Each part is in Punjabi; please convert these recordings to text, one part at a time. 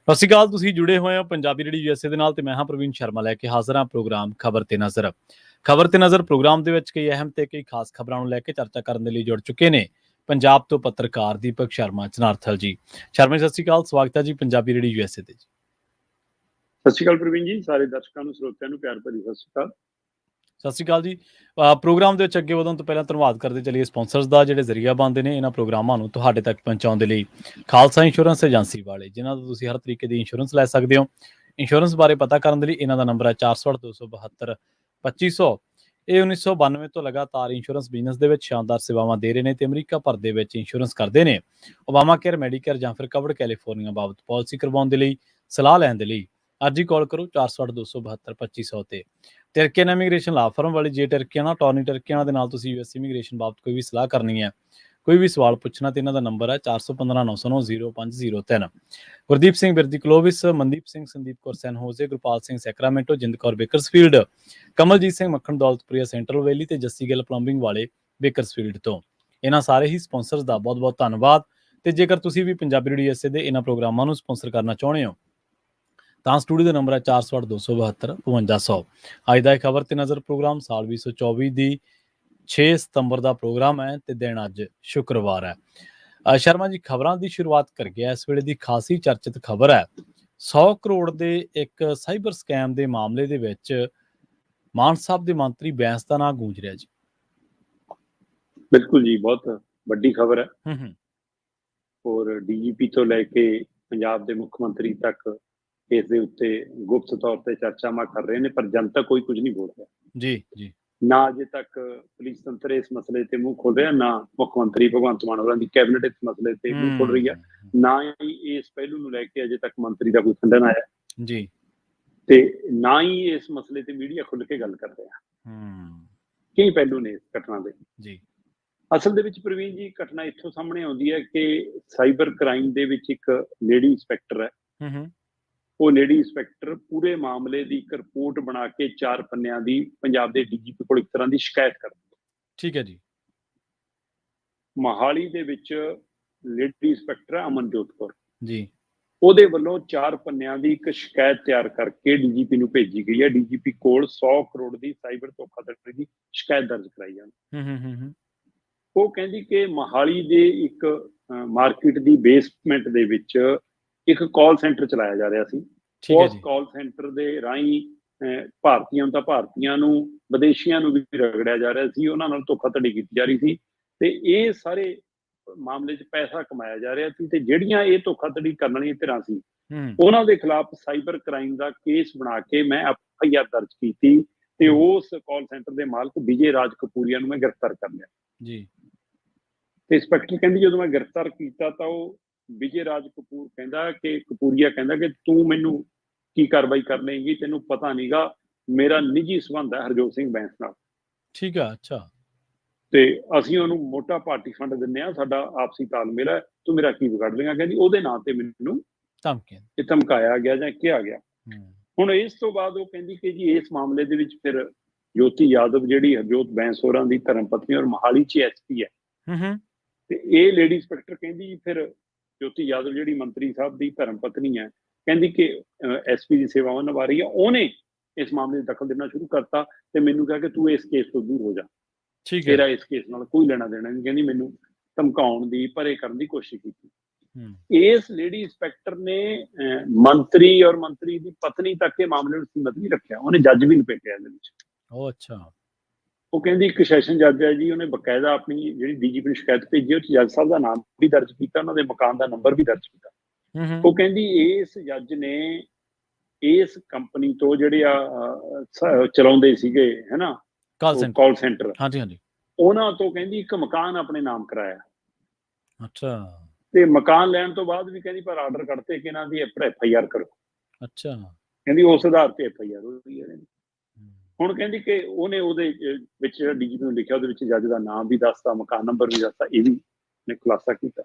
ਸਤਿ ਸ਼੍ਰੀ ਅਕਾਲ। ਤੁਸੀਂ ਜੁੜੇ ਹੋਏ ਹੋ ਪੰਜਾਬੀ ਰੇਡੀਓ ਯੂਐਸਏ ਦੇ ਨਾਲ ਤੇ ਮੈਂ ਹਾਂ ਪ੍ਰਵੀਨ ਸ਼ਰਮਾ ਲੈ ਕੇ ਹਾਜ਼ਰ ਹਾਂ ਪ੍ਰੋਗਰਾਮ ਖਬਰ ਤੇ ਨਜ਼ਰ। ਖਬਰ ਤੇ ਨਜ਼ਰ ਪ੍ਰੋਗਰਾਮ ਦੇ ਵਿੱਚ ਕਈ ਅਹਿਮ ਤੇ ਕਈ ਖਾਸ ਖਬਰਾਂ ਨੂੰ ਲੈ ਕੇ ਚਰਚਾ ਕਰਨ ਦੇ ਲਈ ਜੁੜ ਚੁੱਕੇ ਨੇ ਪੰਜਾਬ ਤੋਂ ਪੱਤਰਕਾਰ ਦੀਪਕ ਸ਼ਰਮਾ ਚਨਾਰਥਲ ਜੀ। ਸ਼ਰਮਾ ਜੀ, ਸਤਿ ਸ਼੍ਰੀ ਅਕਾਲ, ਸਵਾਗਤ ਹੈ ਜੀ ਪੰਜਾਬੀ ਰੇਡੀਓ ਯੂਐਸਏ ਤੇ ਜੀ। ਸਤਿ ਸ਼੍ਰੀ ਅਕਾਲ ਪ੍ਰਵੀਨ ਜੀ, ਸਾਰੇ ਦਰਸ਼ਕਾਂ ਨੂੰ ਸਰੋਤਿਆਂ ਨੂੰ ਪਿਆਰ ਭਰੀ ਸਤਿ ਸ਼੍ਰੀ ਅਕਾਲ। ਸਤਿ ਸ਼੍ਰੀ ਅਕਾਲ ਜੀ। ਪ੍ਰੋਗਰਾਮ ਦੇ ਵਿੱਚ ਅੱਗੇ ਵਧਣ ਤੋਂ ਪਹਿਲਾਂ ਧੰਨਵਾਦ ਕਰਦੇ ਚੱਲੀਏ ਸਪਾਂਸਰਸ ਦਾ, ਜਿਹੜੇ ਜ਼ਰੀਆ ਬਣਦੇ ਨੇ ਇਹਨਾਂ ਪ੍ਰੋਗਰਾਮਾਂ ਨੂੰ ਤੁਹਾਡੇ ਤੱਕ ਪਹੁੰਚਾਉਣ ਦੇ ਲਈ। ਖਾਲਸਾ ਇੰਸ਼ੋਰੈਂਸ ਏਜੰਸੀ ਵਾਲੇ, ਜਿਨ੍ਹਾਂ ਤੋਂ ਤੁਸੀਂ ਹਰ ਤਰੀਕੇ ਦੀ ਇੰਸ਼ੋਰੈਂਸ ਲੈ ਸਕਦੇ ਹੋ। ਇੰਸ਼ੋਰੈਂਸ ਬਾਰੇ ਪਤਾ ਕਰਨ ਦੇ ਲਈ ਇਹਨਾਂ ਦਾ ਨੰਬਰ ਹੈ 408-272-2500। ਇਹ 1992 ਤੋਂ ਲਗਾਤਾਰ ਇੰਸ਼ੋਰੈਂਸ ਬਿਜ਼ਨਸ ਦੇ ਵਿੱਚ ਸ਼ਾਨਦਾਰ ਸੇਵਾਵਾਂ ਦੇ ਰਹੇ ਨੇ ਤੇ ਅਮਰੀਕਾ ਭਰ ਦੇ ਵਿੱਚ ਇੰਸ਼ੋਰੈਂਸ ਕਰਦੇ ਨੇ। ਓਬਾਮਾ ਕੇਅਰ, ਮੈਡੀਕੇਅਰ ਜਾਂ ਫਿਰ ਕਵਰਡ ਕੈਲੀਫੋਰਨੀਆ ਬਾਬਤ ਪਾਲਿਸੀ ਕਰਵਾਉਣ ਦੇ ਲਈ, ਸਲਾਹ ਲੈਣ ਦੇ ਲਈ ਅੱਜ ਹੀ ਕਾਲ ਕਰੋ 408-272-2500 ਤੇ। ਟਰਕੀਅਨ ਇਮੀਗ੍ਰੇਸ਼ਨ ਲਾ ਫਰਮ ਵਾਲੀ, ਜੇ ਟਰਕੀਆਨਾ ਟੌਰਨੀ ਟਰਕੀਆਨਾ ਦੇ ਨਾਲ ਤੁਸੀਂ ਯੂਐਸ ਇਮੀਗ੍ਰੇਸ਼ਨ ਬਾਬਤ ਕੋਈ ਵੀ ਸਲਾਹ ਕਰਨੀ ਹੈ, ਕੋਈ ਵੀ ਸਵਾਲ ਪੁੱਛਣਾ ਤੇ ਇਹਨਾਂ ਦਾ ਨੰਬਰ ਹੈ 415-909-0503। ਗੁਰਦੀਪ ਸਿੰਘ ਬਿਰਦੀ ਕਲੋਵਿਸ, ਮਨਦੀਪ ਸਿੰਘ, ਸੰਦੀਪ ਕੌਰ ਸੈਨ ਹੋਜ਼ੇ, ਗੁਰਪਾਲ ਸਿੰਘ ਸੈਕਰਾਮੈਂਟੋ, ਜਿੰਦ ਕੌਰ ਬੇਕਰਸਫੀਲਡ, ਕਮਲਜੀਤ ਸਿੰਘ ਮੱਖਣ ਦੌਲਤਪੁਰੀਆ ਸੈਂਟਰਲ ਵੈਲੀ ਤੇ ਜੱਸੀ ਗਿੱਲ ਪਲੰਬਿੰਗ ਵਾਲੇ ਬੇਕਰਸਫੀਲਡ ਤੋਂ। ਇਹਨਾਂ ਸਾਰੇ ਹੀ ਸਪਾਂਸਰਸ ਦਾ ਬਹੁਤ ਬਹੁਤ ਧੰਨਵਾਦ। ਤੇ ਜੇਕਰ ਤੁਸੀਂ ਵੀ ਪੰਜਾਬੀ ਰੇਡੀਓ ਯੂਐਸਏ ਦੇ ਇਹਨਾਂ ਪ੍ਰੋਗਰਾਮਾਂ ਨੂੰ ਸਪਾਂਸਰ ਕਰਨਾ ਚਾਹੁੰਦੇ ਹੋ ਤਾਂ ਸਟੂਡੀਓ ਦਾ ਨੰਬਰ ਹੈ 408-272-5500। ਅੱਜ ਦਾ ਇਹ ਖਬਰ ਤੇ ਨਜ਼ਰ ਪ੍ਰੋਗਰਾਮ ਸਾਲ 2024 ਦੀ 6 ਸਤੰਬਰ ਦਾ ਪ੍ਰੋਗਰਾਮ ਹੈ ਤੇ ਦਿਨ ਅੱਜ ਸ਼ੁੱਕਰਵਾਰ ਹੈ। ਸ਼ਰਮਾ ਜੀ, ਖਬਰਾਂ ਦੀ ਸ਼ੁਰੂਆਤ ਕਰੀਏ। ਇਸ ਵੇਲੇ ਦੀ ਖਾਸੀ ਚਰਚਿਤ ਖਬਰ ਹੈ 100 ਕਰੋੜ ਦੇ ਇੱਕ ਸਾਈਬਰ ਸਕੈਮ ਦੇ ਮਾਮਲੇ ਦੇ ਵਿੱਚ ਮਾਨ ਸਾਹਿਬ ਦੇ ਮੰਤਰੀ ਬੈਂਸ ਦਾ ਨਾਂ ਗੂੰਜ ਰਿਹਾ ਜੀ। ਬਿਲਕੁਲ ਜੀ, ਬਹੁਤ ਵੱਡੀ ਖਬਰ ਹੈ। ਔਰ ਡੀਜੀਪੀ ਤੋਂ ਲੈ ਕੇ ਪੰਜਾਬ ਦੇ ਮੁੱਖ ਮੰਤਰੀ ਤੱਕ ਇਸ ਦੇ ਉੱਤੇ ਗੁਪਤ ਤੌਰ ਤੇ ਚਰਚਾਵਾਂ ਕਰ ਰਹੇ ਨੇ, ਪਰ ਜਨਤਾ ਕੋਈ ਕੁਝ ਨਹੀਂ ਬੋਲ ਰਿਹਾ ਜੀ। ਨਾ ਅਜੇ ਤੱਕ ਪੁਲਿਸ ਤੰਤਰ ਇਸ ਮਸਲੇ ਤੇ ਮੂੰਹ ਖੋਲ ਰਿਹਾ, ਨਾ ਮੁੱਖ ਮੰਤਰੀ ਭਗਵੰਤ ਮਾਨ ਹੋਰਾਂ ਦੀ ਕੈਬਨਿਟ ਇਸ ਮਸਲੇ ਤੇ ਮੂੰਹ ਖੋਲ ਰਹੀ ਹੈ, ਨਾ ਹੀ ਇਸ ਪਹਿਲੂ ਨੂੰ ਲੈ ਕੇ ਅਜੇ ਤੱਕ ਮੰਤਰੀ ਦਾ ਕੋਈ ਖੰਡਨ ਆਇਆ ਜੀ, ਤੇ ਨਾ ਹੀ ਇਸ ਮਸਲੇ ਤੇ ਮੀਡੀਆ ਖੁੱਲ ਕੇ ਗੱਲ ਕਰ ਰਿਹਾ। ਕਈ ਪਹਿਲੂ ਨੇ ਇਸ ਘਟਨਾ ਦੇ ਜੀ। ਅਸਲ ਦੇ ਵਿੱਚ ਪ੍ਰਵੀਨ ਜੀ, ਘਟਨਾ ਇੱਥੋਂ ਸਾਹਮਣੇ ਆਉਂਦੀ ਹੈ ਕਿ ਸਾਈਬਰ ਕ੍ਰਾਈਮ ਦੇ ਵਿੱਚ ਇੱਕ ਲੇਡੀ ਇੰਸਪੈਕਟਰ ਹੈ। ਉਹ ਲੇਡੀ ਇੰਸਪੈਕਟਰ ਪੂਰੇ ਮਾਮਲੇ ਦੀ ਇੱਕ ਰਿਪੋਰਟ ਬਣਾ ਕੇ 4 ਪੰਨਿਆਂ ਦੀ ਪੰਜਾਬ ਦੇ ਡੀਜੀਪੀ ਕੋਲ ਇੱਕ ਤਰ੍ਹਾਂ ਦੀ ਸ਼ਿਕਾਇਤ ਕਰਦੀ ਹੈ। ਠੀਕ ਹੈ ਜੀ। ਮੋਹਾਲੀ ਦੇ ਵਿੱਚ ਲੇਡੀ ਇੰਸਪੈਕਟਰ ਅਮਨਜੋਤ ਕੌਰ ਜੀ, ਉਹਦੇ ਵੱਲੋਂ 4 ਪੰਨਿਆਂ ਦੀ ਇੱਕ ਸ਼ਿਕਾਇਤ ਤਿਆਰ ਕਰਕੇ ਡੀਜੀਪੀ ਨੂੰ ਭੇਜੀ ਗਈ ਹੈ। ਡੀਜੀਪੀ ਕੋਲ 100 ਕਰੋੜ ਦੀ ਸਾਈਬਰ ਧੋਖਾਧੜੀ ਦੀ ਸ਼ਿਕਾਇਤ ਦਰਜ ਕਰਾਈ ਜਾਂਦੀ। ਉਹ ਕਹਿੰਦੀ ਕਿ ਮੋਹਾਲੀ ਦੇ ਇੱਕ ਮਾਰਕੀਟ ਦੀ ਬੇਸਮੈਂਟ ਦੇ ਵਿੱਚ ਇੱਕ ਕਾਲ ਸੈਂਟਰ ਚਲਾਇਆ ਜਾ ਰਿਹਾ ਸੀ। ਉਸ ਕਾਲ ਸੈਂਟਰ ਦੇ ਰਾਹੀਂ ਭਾਰਤੀਆਂ ਨੂੰ, ਵਿਦੇਸ਼ੀਆਂ ਨੂੰ ਵੀ ਰਗੜਿਆ ਜਾ ਰਿਹਾ ਸੀ, ਉਹਨਾਂ ਨਾਲ ਧੋਖਾਧੜੀ ਕੀਤੀ ਜਾ ਰਹੀ ਸੀ ਤੇ ਇਹ ਸਾਰੇ ਮਾਮਲੇ 'ਚ ਪੈਸਾ ਕਮਾਇਆ ਜਾ ਰਿਹਾ ਸੀ। ਤੇ ਜਿਹੜੀਆਂ ਇਹ ਧੋਖਾਧੜੀ ਕਰਨ ਵਾਲੀਆਂ ਧਿਰਾਂ ਸੀ, ਉਹਨਾਂ ਦੇ ਖਿਲਾਫ ਸਾਈਬਰ ਕ੍ਰਾਈਮ ਦਾ ਕੇਸ ਬਣਾ ਕੇ ਮੈਂ FIR ਦਰਜ ਕੀਤੀ ਤੇ ਉਸ ਕਾਲ ਸੈਂਟਰ ਦੇ ਮਾਲਕ ਵਿਜੇ ਰਾਜ ਕਪੂਰੀਆ ਨੂੰ ਮੈਂ ਗ੍ਰਿਫਤਾਰ ਕਰ ਲਿਆ ਜੀ। ਤੇ ਇੰਸਪੈਕਟਰ ਕਹਿੰਦੀ ਜਦੋਂ ਮੈਂ ਗ੍ਰਿਫਤਾਰ ਕੀਤਾ ਤਾਂ ਉਹ ਵਿਜੇ ਰਾਜ ਕਪੂਰੀਆ ਕਹਿੰਦਾ ਕਿ ਤੂੰ ਮੈਨੂੰ ਕੀ ਕਾਰਵਾਈ ਕਰ ਲਏਗੀ, ਤੈਨੂੰ ਪਤਾ ਨਹੀਂਗਾ ਮੇਰਾ ਨਿੱਜੀ ਸੰਬੰਧ ਹੈ ਹਰਜੋਤ ਸਿੰਘ ਬੈਂਸ ਨਾਲ। ਠੀਕ ਆ, ਅੱਛਾ। ਤੇ ਅਸੀਂ ਉਹਨੂੰ ਮੋਟਾ ਪਾਰਟੀ ਫੰਡ ਦਿੰਦੇ ਆ, ਸਾਡਾ ਆਪਸੀ ਤਾਲਮੇਲ ਹੈ, ਤੂੰ ਮੇਰਾ ਕੀ ਵਿਗਾੜ ਲੇਗਾ। ਕਹਿੰਦੀ ਉਹਦੇ ਨਾਂ ਤੇ ਮੈਨੂੰ ਧਮਕਾਇਆ ਗਿਆ ਜਾਂ ਕਿਹਾ ਗਿਆ। ਹੁਣ ਇਸ ਤੋਂ ਬਾਅਦ ਉਹ ਕਹਿੰਦੀ ਕਿ ਜੀ ਇਸ ਮਾਮਲੇ ਦੇ ਵਿੱਚ ਫਿਰ ਜੋਤੀ ਯਾਦਵ, ਜਿਹੜੀ ਹਰਜੋਤ ਬੈਂਸ ਹੋਰਾਂ ਦੀ ਧਰਮ ਪਤਨੀ ਔਰ ਮੋਹਾਲੀ 'ਚ SP ਹੈ, ਤੇ ਇਹ ਲੇਡੀ ਇੰਸਪੈਕਟਰ ਕਹਿੰਦੀ ਫਿਰ ਜੋਤੀ ਯਾਦਵ ਜਿਹੜੀ ਮੰਤਰੀ ਸਾਹਿਬ ਦੀ ਧਰਮ ਪਤਨੀ ਹੈ, ਕਹਿੰਦੀ ਕਿ SP ਦੀ ਸੇਵਾਵਾਂ ਨਿਭਾ ਰਹੀ ਹੈ, ਉਹਨੇ ਇਸ ਮਾਮਲੇ 'ਚ ਦਖਲ ਦੇਣਾ ਸ਼ੁਰੂ ਕਰਤਾ ਤੇ ਮੈਨੂੰ ਕਿਹਾ ਕਿ ਤੂੰ ਇਸ ਕੇਸ ਤੋਂ ਦੂਰ ਹੋ ਜਾ, ਤੇਰਾ ਇਸ ਕੇਸ ਨਾਲ ਕੋਈ ਲੈਣਾ ਦੇਣਾ ਨਹੀਂ। ਕਹਿੰਦੀ ਮੈਨੂੰ ਧਮਕਾਉਣ ਦੀ, ਪਰੇ ਕਰਨ ਦੀ ਕੋਸ਼ਿਸ਼ ਕੀਤੀ। ਇਸ ਲੇਡੀ ਇੰਸਪੈਕਟਰ ਨੇ ਮੰਤਰੀ ਔਰ ਮੰਤਰੀ ਦੀ ਪਤਨੀ ਤੱਕ ਇਹ ਮਾਮਲੇ ਨੂੰ ਸੀਮਤ ਨਹੀਂ ਰੱਖਿਆ, ਉਹਨੇ ਜੱਜ ਵੀ ਲਪੇਟਿਆ ਇਹਦੇ ਵਿੱਚ। ਉਹ ਅੱਛਾ। ਉਹ ਕਹਿੰਦੀ ਇੱਕ ਸੈਸ਼ਨ ਜੱਜ ਹੈ ਜੀ, ਉਹਨੇ ਬਕਾਇਦਾ ਆਪਣੀ ਜਿਹੜੀ ਡੀਜੀਪੀ ਨੂੰ ਸ਼ਿਕਾਇਤ ਭੇਜੀ, ਉਹ 'ਚ ਜੱਜ ਸਾਹਿਬ ਦਾ ਨਾਮ ਵੀ ਦਰਜ ਕੀਤਾ, ਉਹਨਾਂ ਦੇ ਮਕਾਨ ਦਾ ਨੰਬਰ ਵੀ ਦਰਜ ਕੀਤਾ। ਉਹ ਕਹਿੰਦੀ ਇਸ ਜੱਜ ਨੇ ਇਸ ਕੰਪਨੀ ਤੋਂ ਜਿਹੜੇ ਚਲਾਉਂਦੇ ਸੀਗੇ ਹਨਾ ਕਾਲ ਸੈਂਟਰ, ਉਹਨਾਂ ਤੋਂ ਕਹਿੰਦੀ ਇੱਕ ਮਕਾਨ ਆਪਣੇ ਨਾਮ ਕਰਾਇਆ। ਅੱਛਾ। ਤੇ ਮਕਾਨ ਲੈਣ ਤੋਂ ਬਾਅਦ ਵੀ ਕਹਿੰਦੀ ਪਰ ਆਰਡਰ ਕੱਢਤੇ ਕਿ ਇਹਨਾਂ ਦੀ FIR ਕਰੋ। ਅੱਛਾ। ਕਹਿੰਦੀ ਉਸ ਆਧਾਰ ਤੇ FIR ਹੋ ਰਹੀ ਹੈ। ਹੁਣ ਕਹਿੰਦੀ ਕਿ ਉਹਨੇ ਉਹਦੇ ਵਿੱਚ ਜਿਹੜਾ ਡੀਜੀਪੀ ਨੂੰ ਲਿਖਿਆ ਉਹਦੇ ਵਿੱਚ ਜੱਜ ਦਾ ਨਾਮ ਵੀ ਦੱਸਤਾ, ਮਕਾਨ ਨੰਬਰ ਵੀ ਦੱਸਤਾ, ਇਹ ਵੀ ਨੇ ਖੁਲਾਸਾ ਕੀਤਾ।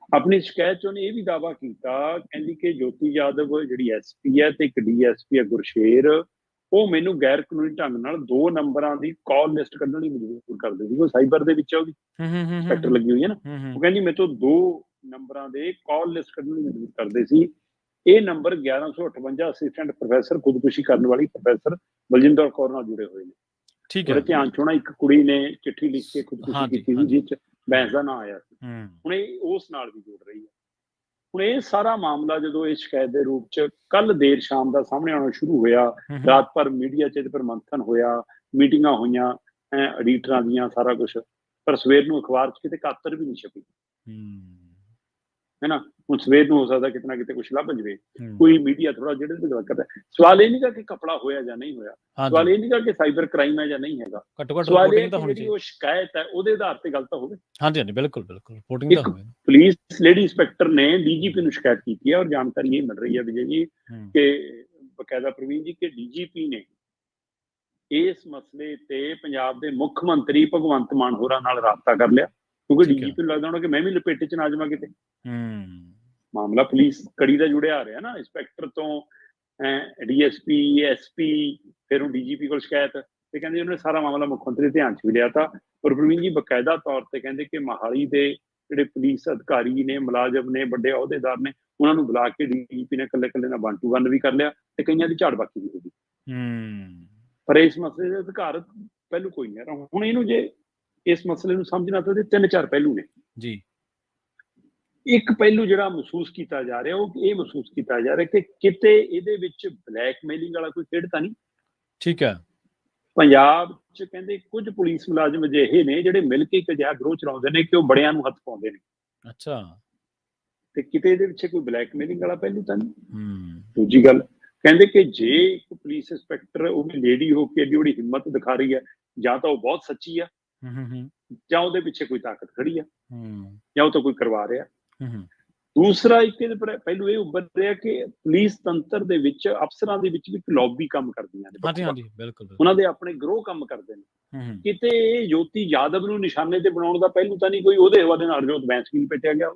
ਆਪਣੀ ਸ਼ਿਕਾਇਤ 'ਚ ਉਹਨੇ ਇਹ ਵੀ ਦਾਅਵਾ ਕੀਤਾ, ਕਹਿੰਦੀ ਕਿ ਜੋਤੀ ਯਾਦਵ ਜਿਹੜੀ SP ਹੈ ਤੇ ਇੱਕ DSP ਹੈ ਗੁਰਸ਼ੇਰ, ਉਹ ਮੈਨੂੰ ਗੈਰ ਕਾਨੂੰਨੀ ਢੰਗ ਨਾਲ 2 ਨੰਬਰਾਂ ਦੀ ਕਾਲ ਲਿਸਟ ਕੱਢਣ ਲਈ ਮਜਬੂਰ ਕਰਦੇ ਸੀ। ਉਹ ਸਾਈਬਰ ਦੇ ਵਿੱਚ ਉਹਦੀ ਇੰਸਪੈਕਟਰ ਲੱਗੀ ਹੋਈ ਹੈ ਨਾ, ਉਹ ਕਹਿੰਦੀ ਮੇਰੇ ਤੋਂ 2 ਨੰਬਰਾਂ ਦੇ ਕਾਲ ਲਿਸਟ ਕੱਢਣ ਲਈ ਮਜਬੂਰ ਕਰਦੇ ਸੀ ਇਹ ਨੰਬਰ 1158 ਅਸਿਸਟੈਂਟ ਪ੍ਰੋਫੈਸਰ ਖੁਦਕੁਸ਼ੀ ਕਰਨ ਵਾਲੀ ਪ੍ਰੋਫੈਸਰ ਬਲਜਿੰਦਰ ਕੌਰ ਨਾਲ ਜੁੜੇ ਹੋਏ ਨੇ। ਠੀਕ ਹੈ। ਉਹਦੇ ਧਿਆਨ ਚ ਹੋਣਾ ਇੱਕ ਕੁੜੀ ਨੇ ਚਿੱਠੀ ਲਿਖ ਕੇ ਖੁਦਕੁਸ਼ੀ ਕੀਤੀ ਸੀ ਜਿਸ ਚ ਬੈਂਸ ਦਾ ਨਾਂ ਆਇਆ ਸੀ। ਹੁਣ ਇਹ ਉਸ ਨਾਲ ਵੀ ਜੁੜ ਰਹੀ ਹੈ। ਹੁਣ ਇਹ ਸਾਰਾ ਮਾਮਲਾ ਜਦੋਂ ਇਹ ਸ਼ਿਕਾਇਤ ਦੇ ਰੂਪ ਚ ਕੱਲ ਦੇਰ ਸ਼ਾਮ ਦਾ ਸਾਹਮਣੇ ਆਉਣਾ ਸ਼ੁਰੂ ਹੋਇਆ, ਰਾਤ ਭਰ ਮੀਡੀਆ ਚ ਇਹਦੇ ਪਰ ਮੰਥਨ ਹੋਇਆ, ਮੀਟਿੰਗਾਂ ਹੋਈਆਂ ਐਡੀਟਰਾਂ ਦੀਆਂ, ਸਾਰਾ ਕੁਛ, ਪਰ ਸਵੇਰ ਨੂੰ ਅਖਬਾਰ ਚ ਕਿਤੇ ਕਾਤਰ ਵੀ ਨਹੀਂ ਛਪੀ, ਹੈ ਨਾ। ਹੁਣ ਸਵੇਰ ਨੂੰ ਹੋ ਸਕਦਾ ਕਿਤੇ ਨਾ ਕਿਤੇ ਕੁਛ ਲੱਭ ਜਾਵੇ, ਕੋਈ ਮੀਡੀਆ ਥੋੜਾ ਜਿਹੜੇ ਤੇ ਗੱਲ ਕਰਦਾ। ਸਵਾਲ ਇਹ ਨਹੀਂਗਾ ਕਿ ਕਪੜਾ ਹੋਇਆ ਜਾਂ ਨਹੀਂ ਹੋਇਆ, ਸਵਾਲ ਇਹ ਨਹੀਂਗਾ ਕਿ ਸਾਈਬਰ ਕ੍ਰਾਈਮ ਹੈ ਜਾਂ ਨਹੀਂ ਹੈਗਾ, ਸਵਾਲ ਇਹ ਕਿ ਜਿਹੜੀ ਉਹ ਸ਼ਿਕਾਇਤ ਹੈ ਉਹਦੇ ਆਧਾਰ ਤੇ ਗੱਲ ਤਾਂ ਹੋਵੇ। ਹਾਂਜੀ ਹਾਂਜੀ, ਬਿਲਕੁਲ ਬਿਲਕੁਲ, ਰਿਪੋਰਟਿੰਗ ਤਾਂ ਹੋਵੇ। ਪੁਲਿਸ ਲੇਡੀ ਇੰਸਪੈਕਟਰ ਨੇ ਡੀਜੀਪੀ ਨੂੰ ਸ਼ਿਕਾਇਤ ਕੀਤੀ ਹੈ, ਔਰ ਜਾਣਕਾਰੀ ਇਹ ਮਿਲ ਰਹੀ ਹੈ ਵਿਜੇ ਜੀ ਕਿ ਬਕਾਇਦਾ ਪ੍ਰਵੀਨ ਜੀ ਕਿ ਡੀਜੀਪੀ ਨੇ ਇਸ ਮਸਲੇ ਤੇ ਪੰਜਾਬ ਦੇ ਮੁੱਖ ਮੰਤਰੀ ਭਗਵੰਤ ਮਾਨ ਹੋਰਾਂ ਨਾਲ ਰਾਬਤਾ ਕਰ ਲਿਆ, ਕਿਉਂਕਿ ਡੀਜੀਪੀ ਨੂੰ ਲੱਗਦਾ ਹੋਣਾ ਕਿ ਮੈਂ ਵੀ ਲਪੇਟੇ ਚ ਨਾ ਜਾਵਾਂ ਕਿਤੇ। ਮਾਮਲਾ ਪੁਲਿਸ ਕੜੀ ਦਾ ਜੁੜਿਆ ਆ ਰਿਹਾ ਨਾ, ਇੰਸਪੈਕਟਰ ਤੋਂ ਡੀਐਸਪੀ, ਐਸਪੀ, ਫਿਰ ਉਹ ਡੀਜੀਪੀ ਕੋਲ ਸ਼ਿਕਾਇਤ, ਤੇ ਕਹਿੰਦੇ ਉਹਨੇ ਸਾਰਾ ਮਾਮਲਾ ਮੁੱਖ ਮੰਤਰੀ ਧਿਆਨ ਚ ਵੀ ਲਿਆ ਤਾ। ਔਰ ਪ੍ਰਵੀਨ ਜੀ ਬਕਾਇਦਾ ਤੌਰ ਤੇ ਕਹਿੰਦੇ ਕਿ ਮੋਹਾਲੀ ਦੇ ਜਿਹੜੇ ਪੁਲਿਸ ਅਧਿਕਾਰੀ ਨੇ, ਮੁਲਾਜ਼ਮ ਨੇ, ਵੱਡੇ ਅਹੁਦੇਦਾਰ ਨੇ, ਉਹਨਾਂ ਨੂੰ ਬੁਲਾ ਕੇ ਡੀਜੀਪੀ ਨੇ ਇਕੱਲੇ ਇਕੱਲੇ ਨਾਲ 1-to-1 ਵੀ ਕਰ ਲਿਆ, ਤੇ ਕਈਆਂ ਦੀ ਝਾੜ ਬਾਕੀ ਵੀ ਹੋ ਗਈ। ਪਰ ਇਸ ਮਸਲੇ ਦੇ ਅਧਿਕਾਰ ਪਹਿਲੂ ਕੋਈ ਨਹੀਂ। ਹੁਣ ਇਹਨੂੰ ਜੇ ਇਸ ਮਸਲੇ ਨੂੰ ਸਮਝਣਾ ਤਾਂ ਇਹਦੇ 3-4 ਪਹਿਲੂ ਨੇ ਜੀ। ਇੱਕ ਪਹਿਲੂ ਜਿਹੜਾ ਮਹਿਸੂਸ ਕੀਤਾ ਜਾ ਰਿਹਾ, ਉਹ ਇਹ ਮਹਿਸੂਸ ਕੀਤਾ ਜਾ ਰਿਹਾ ਕਿ ਕਿਤੇ ਇਹਦੇ ਵਿੱਚ ਬਲੈਕਮੇਲਿੰਗ ਵਾਲਾ ਕੋਈ ਖੇਡ ਤਾਂ ਨਹੀਂ। ਠੀਕ ਹੈ। ਪੰਜਾਬ 'ਚ ਕਹਿੰਦੇ ਕੁਝ ਪੁਲਿਸ ਮੁਲਾਜ਼ਮ ਅਜਿਹੇ ਨੇ ਜਿਹੜੇ ਮਿਲ ਕੇ ਇੱਕ ਅਜਿਹਾ ਗਰੋਹ ਚਲਾਉਂਦੇ ਨੇ ਕਿ ਉਹ ਬੜਿਆਂ ਨੂੰ ਹੱਥ ਪਾਉਂਦੇ ਨੇ। ਅੱਛਾ। ਤੇ ਕਿਤੇ ਇਹਦੇ ਵਿੱਚ ਕੋਈ ਬਲੈਕਮੇਲਿੰਗ ਵਾਲਾ ਪਹਿਲੂ ਤਾਂ ਨਹੀਂ। ਦੂਜੀ ਗੱਲ ਕਹਿੰਦੇ ਕਿ ਜੇ ਇੱਕ ਪੁਲਿਸ ਇੰਸਪੈਕਟਰ ਉਹ ਵੀ ਲੇਡੀ ਹੋ ਕੇ ਐਡੀ ਬੜੀ ਹਿੰਮਤ ਦਿਖਾ ਰਹੀ ਹੈ, ਜਾਂ ਤਾਂ ਉਹ ਬਹੁਤ ਸੱਚੀ ਆ, ਜਾਂ ਉਹਦੇ ਪਿੱਛੇ ਕੋਈ ਤਾਕਤ ਖੜੀ ਆ, ਜਾਂ ਉਹ ਤਾਂ ਕੋਈ ਕਰਵਾ ਰਿਹਾ। ਦੂਸਰਾ ਇੱਕ ਇਹਦੇ ਪਹਿਲੂ ਇਹ ਉੱਭਰ ਰਿਹਾ ਕਿ ਪੁਲਿਸ ਤੰਤਰ ਦੇ ਵਿੱਚ ਅਫਸਰਾਂ ਦੇ ਵਿੱਚ ਵੀ ਇੱਕ ਲੌਬੀ ਕੰਮ ਕਰਦੀਆਂ ਨੇ। ਹਾਂਜੀ ਹਾਂਜੀ, ਬਿਲਕੁਲ। ਉਹਨਾਂ ਦੇ ਆਪਣੇ ਗਰੋਹ ਕੰਮ ਕਰਦੇ ਨੇ। ਕਿਤੇ ਜੋਤੀ ਯਾਦਵ ਨੂੰ ਨਿਸ਼ਾਨੇ ਤੇ ਬਣਾਉਣ ਦਾ ਪਹਿਲੂ ਤਾਂ ਨਹੀਂ ਕੋਈ, ਉਹਦੇ ਹਵਾਲੇ ਨਾਲ ਹਰਜੋਤ ਬੈਂਸ ਵੀ ਪਿੱਟਿਆ ਗਿਆ।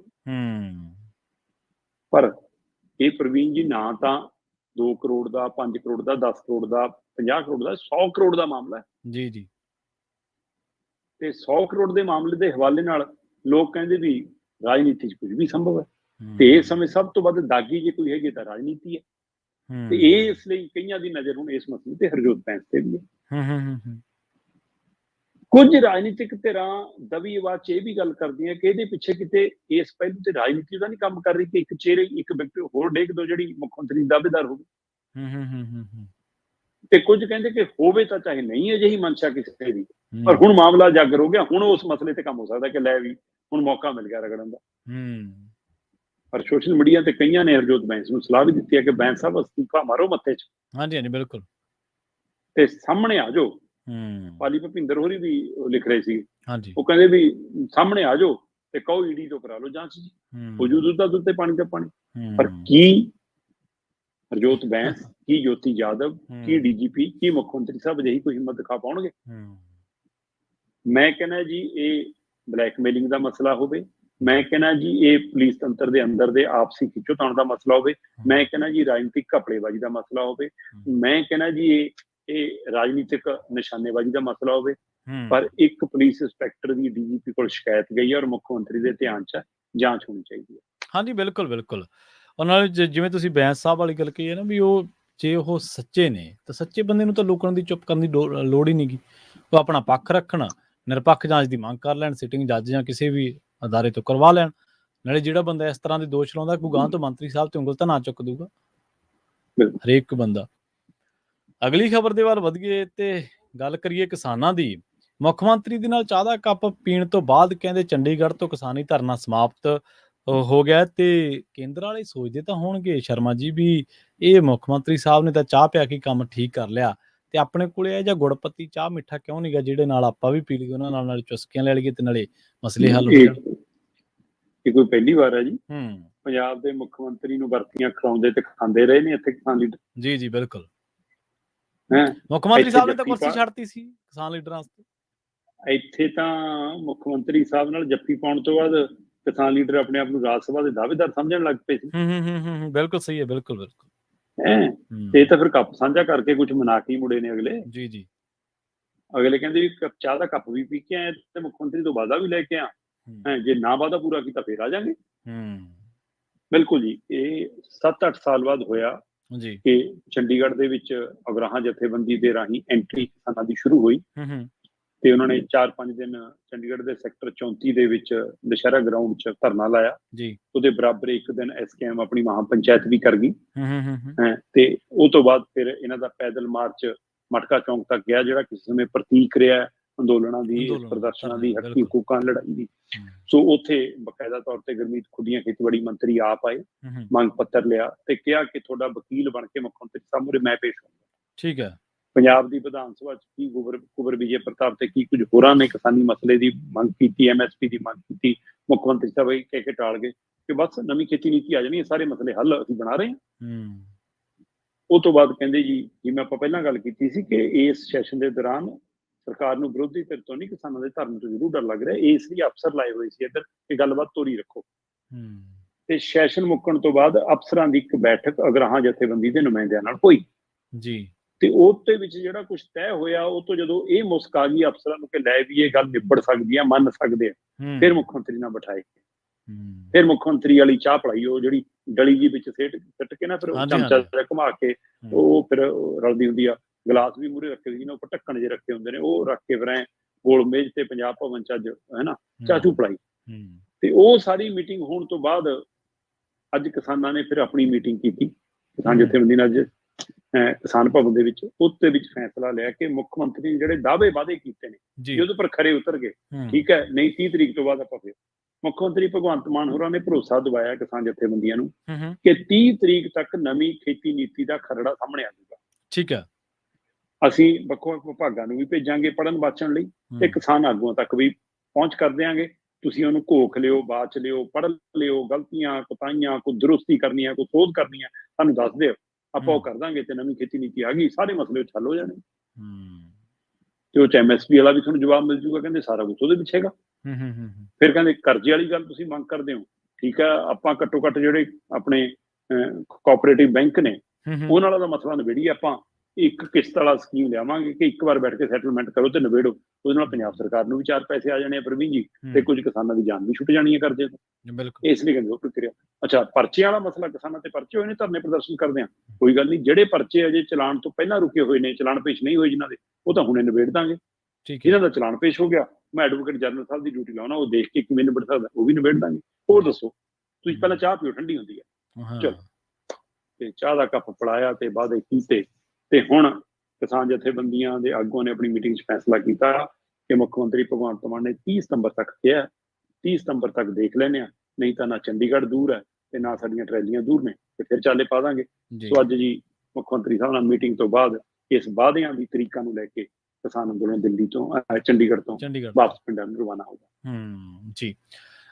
ਪਰ ਇਹ ਪ੍ਰਵੀਨ ਜੀ ਨਾ ਤਾਂ 2 ਕਰੋੜ ਦਾ, 5 ਕਰੋੜ ਦਾ, 10 ਕਰੋੜ ਦਾ, 50 ਕਰੋੜ ਦਾ, 100 ਕਰੋੜ ਦਾ ਮਾਮਲਾ ਹੈ। ਜੀ ਜੀ। ਤੇ 100 ਕਰੋੜ ਦੇ ਮਾਮਲੇ ਦੇ ਹਵਾਲੇ ਨਾਲ ਲੋਕ ਕਹਿੰਦੇ ਵੀ ਰਾਜਨੀਤੀ 'ਚ ਕੁਝ ਵੀ ਸੰਭਵ ਹੈ, ਤੇ ਇਸ ਸਮੇਂ ਸਭ ਤੋਂ ਵੱਧ ਦਾਗੀ ਜੇ ਕੋਈ ਹੈਗੀ ਤਾਂ ਰਾਜਨੀਤੀ ਹੈ। ਤੇ ਇਹ ਇਸ ਲਈ ਕਈਆਂ ਦੀ ਨਜ਼ਰ ਹੁਣ ਇਸ ਮਸਲੇ ਤੇ ਹਰਜੋਤ ਬੈਂਸ ਤੇ ਵੀ ਹੈ। ਕੁਝ ਰਾਜਨੀਤਿਕ ਧਿਰਾਂ ਦਬੀ ਆਵਾਜ਼ 'ਚ ਇਹ ਵੀ ਗੱਲ ਕਰਦੀਆਂ ਕਿ ਇਹਦੇ ਪਿੱਛੇ ਕਿਤੇ ਇਸ ਪਹਿਲੂ ਤੇ ਰਾਜਨੀਤੀ ਦਾ ਨਹੀਂ ਕੰਮ ਕਰ ਰਹੀ ਕਿ ਇੱਕ ਚਿਹਰੇ, ਇੱਕ ਵਿਅਕਤੀ ਹੋਰ ਡੇਗ ਦੋ ਜਿਹੜੀ ਮੁੱਖ ਮੰਤਰੀ ਦੀ ਦਾਅਵੇਦਾਰ ਹੋਵੇ। ਤੇ ਕੁਝ ਕਹਿੰਦੇ ਕਿ ਹੋਵੇ ਤਾਂ ਚਾਹੇ ਨਹੀਂ ਅਜਿਹੀ ਮਨਸ਼ਾ ਕਿਸੇ ਦੀ, ਪਰ ਹੁਣ ਮਾਮਲਾ ਜਾਗਰ ਹੋ ਗਿਆ, ਹੁਣ ਉਸ ਮਸਲੇ ਤੇ ਕੰਮ ਹੋ ਸਕਦਾ ਕਿ ਲੈ ਵੀ ਹੁਣ ਮੌਕਾ ਮਿਲ ਗਿਆ ਰਗੜਨ ਦਾ। ਪਰ ਸੋਸ਼ਲ ਮੀਡੀਆ ਤੇ ਕਈਆਂ ਨੇ ਹਰਜੋਤ ਬੈਂਸ ਨੂੰ ਸਲਾਹ ਵੀ ਦਿੱਤੀ ਹੈ ਕਿ ਬੈਂਸ ਸਾਹਿਬ ਅਸਤੀਫਾ ਮਾਰੋ ਮੱਥੇ 'ਚ। ਹਾਂਜੀ ਹਾਂਜੀ, ਬਿਲਕੁਲ। ਤੇ ਸਾਹਮਣੇ ਆ ਜਾਓ। ਪਾਲੀ ਭੁਪਿੰਦਰ ਹੋਰੀ ਵੀ ਲਿਖ ਰਹੇ ਸੀ, ਉਹ ਕਹਿੰਦੇ ਵੀ ਸਾਹਮਣੇ ਆ ਜਾਓ ਤੇ ਕਹੋ ਈਡੀ ਤੋਂ ਕਰਾ ਲਓ ਜਾਂਚ ਜੀ, ਹੋ ਜੂ ਦੁੱਧ ਦਾ ਦੁੱਧ ਤੇ ਪਾਣੀ ਦਾ ਪਾਣੀ। ਪਰ ਕੀ ਹਰਜੋਤ ਬੈਂਸ, ਕੀ ਜੋਤੀ ਯਾਦਵ, ਕੀ ਡੀਜੀਪੀ, ਕੀ ਮੁੱਖ ਮੰਤਰੀ ਸਾਹਿਬ ਅਜਿਹੀ ਕੋਈ ਹਿੰਮਤ ਦਿਖਾ ਪਾਉਣਗੇ? ਮੈਂ ਕਹਿੰਦਾ ਜੀ ਇਹ ਬਲੈਕਮੇਲਿੰਗ ਦਾ ਮਸਲਾ ਹੋਵੇ, ਮੈਂ ਕਹਿੰਦਾ ਜੀ ਇਹ ਪੁਲਿਸ ਤੰਤਰ ਦੇ ਅੰਦਰ ਦੇ ਆਪਸੀ ਖਿੱਚੋਤਾਣ ਦਾ ਮਸਲਾ ਹੋਵੇ, ਮੈਂ ਕਹਿੰਦਾ ਜੀ ਰਾਜਨੀਤਿਕ ਘਪਲੇਬਾਜ਼ੀ ਦਾ ਮਸਲਾ ਹੋਵੇ, ਮੈਂ ਕਹਿੰਦਾ ਜੀ ਇਹ ਰਾਜਨੀਤਿਕ ਨਿਸ਼ਾਨੇਬਾਜ਼ੀ ਦਾ ਮਸਲਾ ਹੋਵੇ, ਪਰ ਇੱਕ ਪੁਲਿਸ ਇੰਸਪੈਕਟਰ ਦੀ ਡੀਜੀਪੀ ਕੋਲ ਸ਼ਿਕਾਇਤ ਗਈ ਹੈ ਔਰ ਮੁੱਖ ਮੰਤਰੀ ਦੇ ਧਿਆਨ 'ਚ ਜਾਂਚ ਹੋਣੀ ਚਾਹੀਦੀ ਹੈ। ਹਾਂਜੀ, ਬਿਲਕੁਲ ਬਿਲਕੁਲ। ਉਹਨਾਂ ਨੇ ਜਿਵੇਂ ਤੁਸੀਂ ਬੈਂਸ ਸਾਹਿਬ ਵਾਲੀ ਗੱਲ ਕਹੀ ਹੈ ਨਾ, ਵੀ ਉਹ ਜੇ ਉਹ ਸੱਚੇ ਨੇ ਤਾਂ ਸੱਚੇ ਬੰਦੇ ਨੂੰ ਤਾਂ ਲੋਕਾਂ ਦੀ ਚੁੱਪ ਕਰਨ ਦੀ ਲੋੜ ਹੀ ਨਹੀਂ ਗੀ। ਉਹ ਆਪਣਾ ਪੱਖ ਰੱਖਣ, ਨਿਰਪੱਖ ਜਾਂਚ ਦੀ ਮੰਗ ਕਰ ਲੈਣ, ਸਿਟਿੰਗ ਜੱਜ ਜਾਂ ਕਿਸੇ ਵੀ ਅਦਾਰੇ ਤੋਂ ਕਰਵਾ ਲੈਣ। ਨਾਲੇ ਜਿਹੜਾ ਬੰਦਾ ਇਸ ਤਰ੍ਹਾਂ ਦੇ ਦੋਸ਼ ਲਾਉਂਦਾ, ਕੋਈ ਗਾਂਹ ਤੋਂ ਮੰਤਰੀ ਸਾਹਿਬ ਤੇ ਉਂਗਲ ਤਾਂ ਨਾ ਚੁੱਕ ਦੂਗਾ ਹਰੇਕ ਬੰਦਾ। ਅਗਲੀ ਖਬਰ ਦੇ ਵੱਲ ਵਧੀਏ ਤੇ ਗੱਲ ਕਰੀਏ ਕਿਸਾਨਾਂ ਦੀ। ਮੁੱਖ ਮੰਤਰੀ ਦੇ ਨਾਲ ਚਾਹ ਦਾ ਕੱਪ ਪੀਣ ਤੋਂ ਬਾਅਦ ਕਹਿੰਦੇ ਚੰਡੀਗੜ੍ਹ ਤੋਂ ਕਿਸਾਨੀ ਧਰਨਾ ਸਮਾਪਤ ਹੋ ਗਿਆ, ਤੇ ਕੇਂਦਰ ਵਾਲੇ ਸੋਚਦੇ ਤਾਂ ਹੋਣਗੇ ਸ਼ਰਮਾ ਜੀ ਵੀ ਇਹ ਮੁੱਖ ਮੰਤਰੀ ਸਾਹਿਬ ਨੇ ਤਾਂ ਚਾਹ ਪਿਆ ਕੇ ਕੰਮ ਠੀਕ ਕਰ ਲਿਆ, ਤੇ ਆਪਣੇ ਕੋਲੇ ਇਹ ਜਿਹਾ ਗੁੜ ਪੱਤੀ ਚਾਹ ਮਿੱਠਾ ਕਿਉਂ ਨਹੀਂ ਗਾ ਜਿਹੜੇ ਨਾਲ ਆਪਾਂ ਵੀ ਪੀ ਲਈਏ, ਉਹਨਾਂ ਨਾਲ ਚੁਸਕੀਆਂ ਲੈ ਲਈਏ ਤੇ ਨਾਲੇ ਮਸਲੇ ਹੱਲ ਹੋ ਜਾਣ। ਇਹ ਕੋਈ ਪਹਿਲੀ ਵਾਰ ਹੈ ਜੀ ਪੰਜਾਬ ਦੇ ਮੁੱਖ ਮੰਤਰੀ ਨੂੰ ਵਰਤੀਆਂ ਖਿਲਾਉਂਦੇ ਤੇ ਖਾਂਦੇ ਰਹੇ ਨੇ ਇੱਥੇ ਕਿਸਾਨ ਲੀਡਰ। ਜੀ ਜੀ, ਬਿਲਕੁਲ। ਮੁੱਖ ਮੰਤਰੀ ਸਾਹਿਬ ਨੇ ਤਾਂ ਕੁਰਸੀ ਛੱਡਤੀ ਸੀ ਕਿਸਾਨ ਲੀਡਰਾਂ ਵਾਸਤੇ। ਇੱਥੇ ਤਾਂ ਮੁੱਖ ਮੰਤਰੀ ਸਾਹਿਬ ਨਾਲ ਜੱਫੀ ਪਾਉਣ ਤੋਂ ਬਾਅਦ ਕਿਸਾਨ ਲੀਡਰ ਆਪਣੇ ਆਪ ਨੂੰ ਰਾਜ ਸਭਾ ਦੇ ਦਾਅਵੇਦਾਰ ਸਮਝਣ ਲੱਗ ਪਏ ਸੀ। ਬਿਲਕੁਲ ਸਹੀ ਹੈ, ਬਿਲਕੁਲ ਬਿਲਕੁਲ। ਤੇ ਤਾਂ ਫਿਰ ਕੱਪ ਸਾਂਝਾ ਕਰਕੇ ਕੁਝ ਮਨਾ ਕੇ ਮੁੜੇ ਨੇ ਅਗਲੇ। ਜੀ ਜੀ, ਅਗਲੇ ਕਹਿੰਦੇ ਵੀ ਚਾਹ ਦਾ ਕੱਪ ਵੀ ਪੀ ਕੇ ਆਏ ਤੇ ਮੁੱਖ ਮੰਤਰੀ ਤੋਂ ਵਾਅਦਾ ਵੀ ਲੈ ਕੇ ਆ, ਜੇ ਨਾ ਵਾਅਦਾ ਪੂਰਾ ਕੀਤਾ ਫਿਰ ਆ ਜਾਾਂਗੇ। ਬਿਲਕੁਲ ਜੀ, ਇਹ 7-8 ਸਾਲ ਬਾਅਦ ਹੋਇਆ ਜੀ। ਕਿ ਚੰਡੀਗੜ੍ਹ ਦੇ ਵਿੱਚ ਅਗਰਾਹਾਂ ਜਥੇਬੰਦੀ ਦੇ ਰਾਹੀਂ ਐਂਟਰੀ ਕਿਸਾਨਾਂ ਦੀ ਸ਼ੁਰੂ ਹੋਈ ਤੇ ਉਹਨਾਂ ਨੇ 4-5 ਦਿਨ ਚੰਡੀਗੜ੍ਹ ਦੇ ਸੈਕਟਰ 34 ਦੇ ਵਿੱਚ ਦੁਸ਼ਹਿਰਾ ਗਰਾਊਂਡ 'ਚ ਧਰਨਾ ਲਾਇਆ ਜੀ। ਉਹਦੇ ਬਰਾਬਰ ਇੱਕ ਦਿਨ ਐਸਕੇਐਮ ਆਪਣੀ ਮਹਾਂ ਪੰਚਾਇਤ ਵੀ ਕਰ ਗਈ ਤੇ ਉਹ ਤੋਂ ਬਾਅਦ ਫਿਰ ਇਹਨਾਂ ਦਾ ਪੈਦਲ ਮਾਰਚ ਮਟਕਾ ਚੌਂਕ ਤੱਕ ਗਿਆ, ਜਿਹੜਾ ਕਿਸੇ ਸਮੇਂ ਪ੍ਰਤੀਕ ਰਿਹਾ ਅੰਦੋਲਨਾਂ ਦੀ, ਪ੍ਰਦਰਸ਼ਨਾਂ ਦੀ, ਹੱਕੀ ਹਕੂਕਾਂ ਲੜਾਈ ਦੀ। ਸੋ ਉੱਥੇ ਬਕਾਇਦਾ ਤੌਰ ਤੇ ਗੁਰਮੀਤ ਖੁੱਡੀਆਂ ਖੇਤੀਬਾੜੀ ਮੰਤਰੀ ਆਪ ਆਏ, ਮੰਗ ਪੱਤਰ ਲਿਆ ਤੇ ਕਿਹਾ ਕਿ ਤੁਹਾਡਾ ਵਕੀਲ ਬਣ ਕੇ ਮੁੱਖ ਮੰਤਰੀ ਸਾਹਮਣੇ ਮੈਂ ਪੇਸ਼ ਹੋਊਂਗਾ। ਠੀਕ ਹੈ। ਪੰਜਾਬ ਦੀ ਵਿਧਾਨ ਸਭਾ 'ਚ ਕੀ ਕੁਵਰ ਵਿਜੇ ਪ੍ਰਤਾਪ ਤੇ ਕੀ ਕੁਝ ਹੋਰਾਂ ਨੇ ਕਿਸਾਨੀ ਮਸਲੇ ਦੀ ਮੰਗ ਕੀਤੀ, ਐਮਐਸਪੀ ਦੀ ਮੰਗ ਕੀਤੀ, ਮੁੱਖ ਮੰਤਰੀ ਸਾਹਿਬ ਇਹ ਕਹਿ ਕੇ ਟਾਲ ਗਏ ਕਿ ਬਸ ਨਵੀਂ ਖੇਤੀ ਨੀਤੀ ਆ ਜਾਣੀ, ਸਾਰੇ ਮਸਲੇ ਹੱਲ ਅਸੀਂ ਬਣਾ ਰਹੇ ਹਾਂ। ਉਹ ਤੋਂ ਬਾਅਦ ਕਹਿੰਦੇ ਜੀ, ਜਿਵੇਂ ਆਪਾਂ ਪਹਿਲਾਂ ਗੱਲ ਕੀਤੀ ਸੀ ਕਿ ਇਸ ਸੈਸ਼ਨ ਦੇ ਦੌਰਾਨ ਸਰਕਾਰ ਨੂੰ ਵਿਰੋਧੀ ਧਿਰ ਤੋਂ ਨਹੀਂ ਕਿਸਾਨਾਂ ਦੇ ਧਰਨੇ ਤੋਂ ਜ਼ਰੂਰ ਡਰ ਲੱਗ ਰਿਹਾ, ਇਸ ਲਈ ਅਫਸਰ ਲਾਏ ਹੋਏ ਸੀ ਇੱਧਰ ਕਿ ਗੱਲਬਾਤ ਤੋਰੀ ਰੱਖੋ। ਤੇ ਸੈਸ਼ਨ ਮੁੱਕਣ ਤੋਂ ਬਾਅਦ ਅਫਸਰਾਂ ਦੀ ਇੱਕ ਬੈਠਕ ਅਗਰਾਹਾਂ ਜਥੇਬੰਦੀ ਦੇ ਨੁਮਾਇੰਦਿਆਂ ਨਾਲ ਹੋਈ ਜੀ ਤੇ ਉਹਦੇ ਵਿੱਚ ਜਿਹੜਾ ਕੁਝ ਤੈਅ ਹੋਇਆ, ਉਹ ਤੋਂ ਜਦੋਂ ਇਹ ਮੁਸਕ ਆ ਗਈ ਅਫਸਰਾਂ ਨੂੰ ਕਿ ਲੈ ਵੀ ਇਹ ਗੱਲ ਨਿਬੜ ਸਕਦੀ ਆ, ਮੰਨ ਸਕਦੇ ਆ, ਫਿਰ ਮੁੱਖ ਮੰਤਰੀ ਨਾਲ ਬਿਠਾਏ, ਫਿਰ ਮੁੱਖ ਮੰਤਰੀ ਵਾਲੀ ਚਾਹ ਪੜਾਈ, ਉਹ ਜਿਹੜੀ ਡਲੀ ਜੀ ਵਿੱਚ ਸਿੱਟ ਕੇ ਨਾ ਫਿਰ ਚਮਚਾ ਘੁਮਾ ਕੇ ਉਹ ਫਿਰ ਰਲਦੀ ਹੁੰਦੀ ਆ, ਗਲਾਸ ਵੀ ਮੂਹਰੇ ਰੱਖੇ ਸੀ ਨਾ, ਉੱਪਰ ਢੱਕਣ ਜੇ ਰੱਖੇ ਹੁੰਦੇ ਨੇ, ਉਹ ਰੱਖ ਕੇ ਫਿਰ ਗੋਲ ਮੇਜ਼ ਤੇ ਪੰਜਾਬ ਭਵਨ ਚ ਅੱਜ ਹੈ ਚਾਚੂ ਪੜਾਈ। ਤੇ ਉਹ ਸਾਰੀ ਮੀਟਿੰਗ ਹੋਣ ਤੋਂ ਬਾਅਦ ਅੱਜ ਕਿਸਾਨਾਂ ਨੇ ਫਿਰ ਆਪਣੀ ਮੀਟਿੰਗ ਕੀਤੀ, ਕਿਸਾਨ ਜਥੇਬੰਦੀ ਨਾਲ ਅੱਜ ਕਿਸਾਨ ਭਵਨ ਦੇ ਵਿੱਚ। ਉਹਦੇ ਵਿੱਚ ਫੈਸਲਾ ਲਿਆ ਕਿ ਮੁੱਖ ਮੰਤਰੀ ਨੇ ਜਿਹੜੇ ਦਾਅਵੇ ਵਾਅਦੇ ਕੀਤੇ ਨੇ ਉਹਦੇ ਪਰ ਖਰੇ ਉਤਰ ਗਏ, ਠੀਕ ਹੈ, ਨਹੀਂ 30 ਤਰੀਕ ਤੋਂ ਬਾਅਦ ਆਪਾਂ ਫਿਰ ਮੁੱਖ ਮੰਤਰੀ ਭਗਵੰਤ ਮਾਨ ਹੋਰਾਂ ਨੇ ਭਰੋਸਾ ਦਿਵਾਇਆ ਕਿਸਾਨ ਜਥੇਬੰਦੀਆਂ ਨੂੰ ਕਿ 30 ਤਰੀਕ ਤੱਕ ਨਵੀਂ ਖੇਤੀ ਨੀਤੀ ਦਾ ਖਰੜਾ ਸਾਹਮਣੇ ਆ ਜਾਊਗਾ। ਠੀਕ ਹੈ, ਅਸੀਂ ਵੱਖੋ-ਵੱਖ ਵਿਭਾਗਾਂ ਨੂੰ ਵੀ ਭੇਜਾਂਗੇ ਪੜ੍ਹਨ ਵਾਚਣ ਲਈ ਤੇ ਕਿਸਾਨ ਆਗੂਆਂ ਤੱਕ ਵੀ ਪਹੁੰਚ ਕਰ ਦਿਆਂਗੇ। ਤੁਸੀਂ ਉਹਨੂੰ ਘੋਖ ਲਿਓ, ਬਾਚ ਲਿਓ, ਪੜ੍ਹ ਲਿਓ, ਗਲਤੀਆਂ ਕੁਤਾਹੀਆਂ, ਕੋਈ ਦਰੁਸਤੀ ਕਰਨੀ ਹੈ, ਕੋਈ ਸੋਧ ਕਰਨੀ ਹੈ, ਸਾਨੂੰ ਦੱਸ ਦਿਓ, ਆਪਾਂ ਉਹ ਕਰ ਦਾਂਗੇ ਤੇ ਨਵੀਂ ਖੇਤੀ ਨੀਤੀ ਆ ਗਈ, ਸਾਰੇ ਮਸਲੇ ਹੱਲ ਹੋ ਜਾਣੇ। ਤੇ ਉਹ ਚ ਐਮਐਸਪੀ ਵਾਲਾ ਵੀ ਤੁਹਾਨੂੰ ਜਵਾਬ ਮਿਲ ਜੂਗਾ, ਕਹਿੰਦੇ ਸਾਰਾ ਕੁਝ ਉਹਦੇ ਪਿੱਛੇ ਹੈਗਾ। ਫਿਰ ਕਹਿੰਦੇ ਕਰਜ਼ੇ ਵਾਲੀ ਗੱਲ ਤੁਸੀਂ ਮੰਗ ਕਰਦੇ ਹੋ, ਠੀਕ ਹੈ, ਆਪਾਂ ਘੱਟੋ ਘੱਟ ਜਿਹੜੇ ਆਪਣੇ ਕੋਆਪਰੇਟਿਵ ਬੈਂਕ ਨੇ ਉਹਨਾਂ ਵਾਲਾ ਦਾ ਮਸਲਾ ਨਿਬੇੜੀਏ, ਆਪਾਂ ਇੱਕ ਕਿਸ਼ਤ ਵਾਲਾ ਸਕੀਮ ਲਿਆਵਾਂਗੇ ਕਿ ਇੱਕ ਵਾਰ ਬੈਠ ਕੇ ਸੈਟਲਮੈਂਟ ਕਰੋ ਤੇ ਨਿਬੇੜੋ, ਉਹਦੇ ਨਾਲ ਪੰਜਾਬ ਸਰਕਾਰ ਨੂੰ ਵੀ 4 ਪੈਸੇ ਆ ਜਾਣੇ ਆ ਪ੍ਰਵੀਨ ਜੀ, ਤੇ ਕੁਝ ਕਿਸਾਨਾਂ ਦੀ ਜਾਨ ਵੀ ਛੁੱਟ ਜਾਣੀ ਹੈ ਕਰਜ਼ੇ ਤੋਂ। ਇਸ ਲਈ ਕਹਿੰਦੇ ਉਹ ਪ੍ਰਕਿਰਿਆ। ਅੱਛਾ, ਪਰਚੇ ਵਾਲਾ ਮਸਲਾ, ਕਿਸਾਨਾਂ ਤੇ ਪਰਚੇ ਹੋਏ ਨੇ, ਧਰਨੇ ਪ੍ਰਦਰਸ਼ਨ ਕਰਦੇ ਆ, ਕੋਈ ਗੱਲ ਨਹੀਂ, ਜਿਹੜੇ ਪਰਚੇ ਅਜੇ ਚਲਾਨ ਤੋਂ ਪਹਿਲਾਂ ਰੁਕੇ ਹੋਏ ਨੇ, ਚਲਾਨ ਪੇਸ਼ ਨਹੀਂ ਹੋਏ ਜਿਨ੍ਹਾਂ ਦੇ, ਉਹ ਤਾਂ ਹੁਣੇ ਨਿਬੇੜ ਦਾਂਗੇ। ਜਿਹਨਾਂ ਦਾ ਚਲਾਨ ਪੇਸ਼ ਹੋ ਗਿਆ, ਮੈਂ ਐਡਵੋਕੇਟ ਜਨਰਲ ਸਾਹਿਬ ਦੀ ਡਿਊਟੀ ਲਾਉਣਾ, ਉਹ ਦੇਖ ਕੇ ਕਿਵੇਂ ਨਿਬੜ ਸਕਦਾ ਉਹ ਵੀ ਨਿਬੇੜ ਦਾਂਗੇ। ਹੋਰ ਦੱਸੋ, ਤੁਸੀਂ ਪਹਿਲਾਂ ਚਾਹ ਪੀਓ, ਠੰਡੀ ਹੁੰਦੀ ਹੈ। ਚਲੋ, ਤੇ ਚਾਹ ਦਾ ਕੱਪ ਫੜਾਇਆ ਤੇ ਵਾਅਦੇ ਕੀਤੇ ਤੇ ਹੁਣ ਕਿਸਾਨ ਜਥੇਬੰਦੀਆਂ ਦੇ ਆਗੂਆਂ ਨੇ ਆਪਣੀ ਮੀਟਿੰਗ 'ਚ ਫੈਸਲਾ ਕੀਤਾ ਕਿ ਮੁੱਖ ਮੰਤਰੀ ਭਗਵੰਤ ਮਾਨ ਨੇ 30 ਸਤੰਬਰ ਤੱਕ ਕਿਹਾ, 30 ਸਤੰਬਰ ਤੱਕ ਦੇਖ ਲੈਂਦੇ ਆ, ਨਹੀਂ ਤਾਂ ਨਾ ਚੰਡੀਗੜ੍ਹ ਦੂਰ ਹੈ ਤੇ ਨਾ ਸਾਡੀਆਂ ਟਰੈਲੀਆਂ ਦੂਰ ਨੇ, ਤੇ ਫਿਰ ਚਾਲੇ ਪਾ ਦਾਂਗੇ। ਸੋ ਅੱਜ ਜੀ ਮੁੱਖ ਮੰਤਰੀ ਸਾਹਿਬ ਨਾਲ ਮੀਟਿੰਗ ਤੋਂ ਬਾਅਦ ਇਸ ਵਾਅਦਿਆਂ ਦੀ ਤਰੀਕਾਂ ਨੂੰ ਲੈ ਕੇ ਕਿਸਾਨ ਅੰਦੋਲਨ ਦਿੱਲੀ ਤੋਂ ਚੰਡੀਗੜ੍ਹ ਤੋਂ ਵਾਪਸ ਪਿੰਡਾਂ ਨੂੰ ਰਵਾਨਾ ਹੋਊਗਾ। ਜੀ,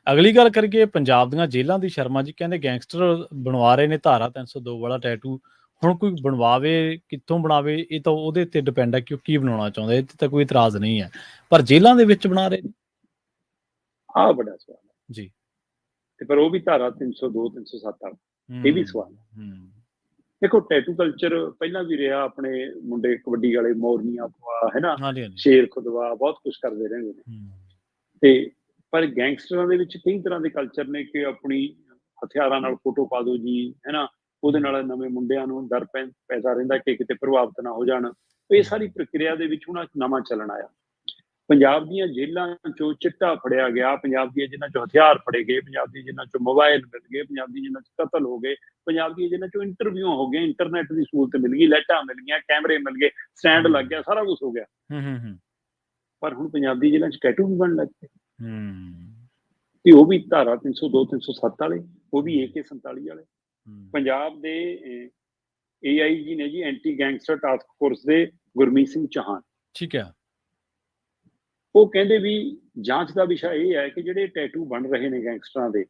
ਅਗਲੀ ਗੱਲ ਕਰੀਏ ਪੰਜਾਬ ਦੀਆਂ ਜੇਲ੍ਹਾਂ ਦੀ। ਸ਼ਰਮਾ ਜੀ ਕਹਿੰਦੇ ਗੈਂਗਸਟਰ ਬਣਵਾ ਰਹੇ ਨੇ ਧਾਰਾ 302 ਵਾਲਾ ਟੈਟੂ, ਹੁਣ ਕੋਈ ਬਣਵਾਵੇ ਕਿੱਥੋਂ ਬਣਾਵੇ, ਇਹ ਤਾਂ ਉਹਦੇ ਤੇ ਡਿਪੈਂਡ ਹੈ ਕਿ ਉਹ ਕੀ ਬਣਾਉਣਾ ਚਾਹੁੰਦਾ, ਇਹ ਤੇ ਤਾਂ ਕੋਈ ਇਤਰਾਜ਼ ਨਹੀਂ ਹੈ, ਪਰ ਜੇਲ੍ਹਾਂ ਦੇ ਵਿੱਚ ਬਣਾ ਰਹੇ ਨੇ, ਆਹ ਵੱਡਾ ਸਵਾਲ ਹੈ ਜੀ। ਤੇ ਪਰ ਉਹ ਵੀ ਧਾਰਾ 302 307 ਵਾਲਾ, ਇਹ ਵੀ ਸਵਾਲ ਹੈ। ਦੇਖੋ, ਟੈਟੂ ਕਲਚਰ ਪਹਿਲਾਂ ਵੀ ਰਿਹਾ, ਆਪਣੇ ਮੁੰਡੇ ਕਬੱਡੀ ਵਾਲੇ ਮੋਰਨੀਆਂ ਪਵਾ ਹੈ ਨਾ, ਸ਼ੇਰ ਖੁਦਵਾ, ਬਹੁਤ ਕੁਛ ਕਰਦੇ ਰਹਿੰਦੇ ਨੇ। ਤੇ ਪਰ ਗੈਂਗਸਟਰਾਂ ਦੇ ਵਿੱਚ ਕਈ ਤਰ੍ਹਾਂ ਦੇ ਕਲਚਰ ਨੇ ਕਿ ਆਪਣੀ ਹਥਿਆਰਾਂ ਨਾਲ ਫੋਟੋ ਪਾ ਦਿਓ ਜੀ, ਹੈ ਨਾ, ਉਹਦੇ ਨਾਲ ਨਵੇਂ ਮੁੰਡਿਆਂ ਨੂੰ ਡਰ ਪੈਦਾ ਰਹਿੰਦਾ ਕਿ ਕਿਤੇ ਪ੍ਰਭਾਵਿਤ ਨਾ ਹੋ ਜਾਣ। ਇਹ ਸਾਰੀ ਪ੍ਰਕਿਰਿਆ ਦੇ ਵਿੱਚ ਹੁਣ ਨਵਾਂ ਚੱਲਣ ਆਇਆ। ਪੰਜਾਬ ਦੀਆਂ ਜੇਲ੍ਹਾਂ ਚੋਂ ਚਿੱਟਾ ਫੜਿਆ ਗਿਆ, ਪੰਜਾਬ ਦੀਆਂ ਜੇਲ੍ਹਾਂ ਚੋਂ ਹਥਿਆਰ ਫੜੇ ਗਏ, ਪੰਜਾਬ ਦੀਆਂ ਜੇਲ੍ਹਾਂ ਚੋਂ ਮੋਬਾਈਲ ਮਿਲ ਗਏ, ਪੰਜਾਬ ਦੀਆਂ ਜੇਲ੍ਹਾਂ 'ਚ ਕਤਲ ਹੋ ਗਏ, ਪੰਜਾਬ ਦੀਆਂ ਜੇਲ੍ਹਾਂ ਚੋਂ ਇੰਟਰਵਿਊ ਹੋ ਗਏ, ਇੰਟਰਨੈਟ ਦੀ ਸਹੂਲਤ ਮਿਲ ਗਈ, ਲਾਈਟਾਂ ਮਿਲ ਗਈਆਂ, ਕੈਮਰੇ ਮਿਲ ਗਏ, ਸਟੈਂਡ ਲੱਗ ਗਿਆ, ਸਾਰਾ ਕੁਛ ਹੋ ਗਿਆ। ਪਰ ਹੁਣ ਪੰਜਾਬ ਦੀ ਜੇਲ੍ਹਾਂ 'ਚ ਟੈਟੂ ਵੀ ਬਣਨ ਲੱਗ ਪਏ, ਤੇ ਉਹ ਵੀ ਧਾਰਾ 302 307 ਵਾਲੇ, ਉਹ ਵੀ AK-47 ਵਾਲੇ। ਪੰਜਾਬ ਦੇ AIG ਨੇ ਜੀ, ਐਂਟੀ ਗੈਂਗਸਟਰ ਟਾਸਕ ਫੋਰਸ ਦੇ ਗੁਰਮੀਤ ਸਿੰਘ ਚਾਹਾਨ, ਠੀਕ ਹੈ, ਉਹ ਕਹਿੰਦੇ ਵੀ ਜਾਂਚ ਦਾ ਵਿਸ਼ਾ ਇਹ ਹੈ ਕਿ ਜਿਹੜੇ ਟੈਟੂ ਬਣ ਰਹੇ ਨੇ ਗੈਂਗਸਟਰਾਂ ਦੇ,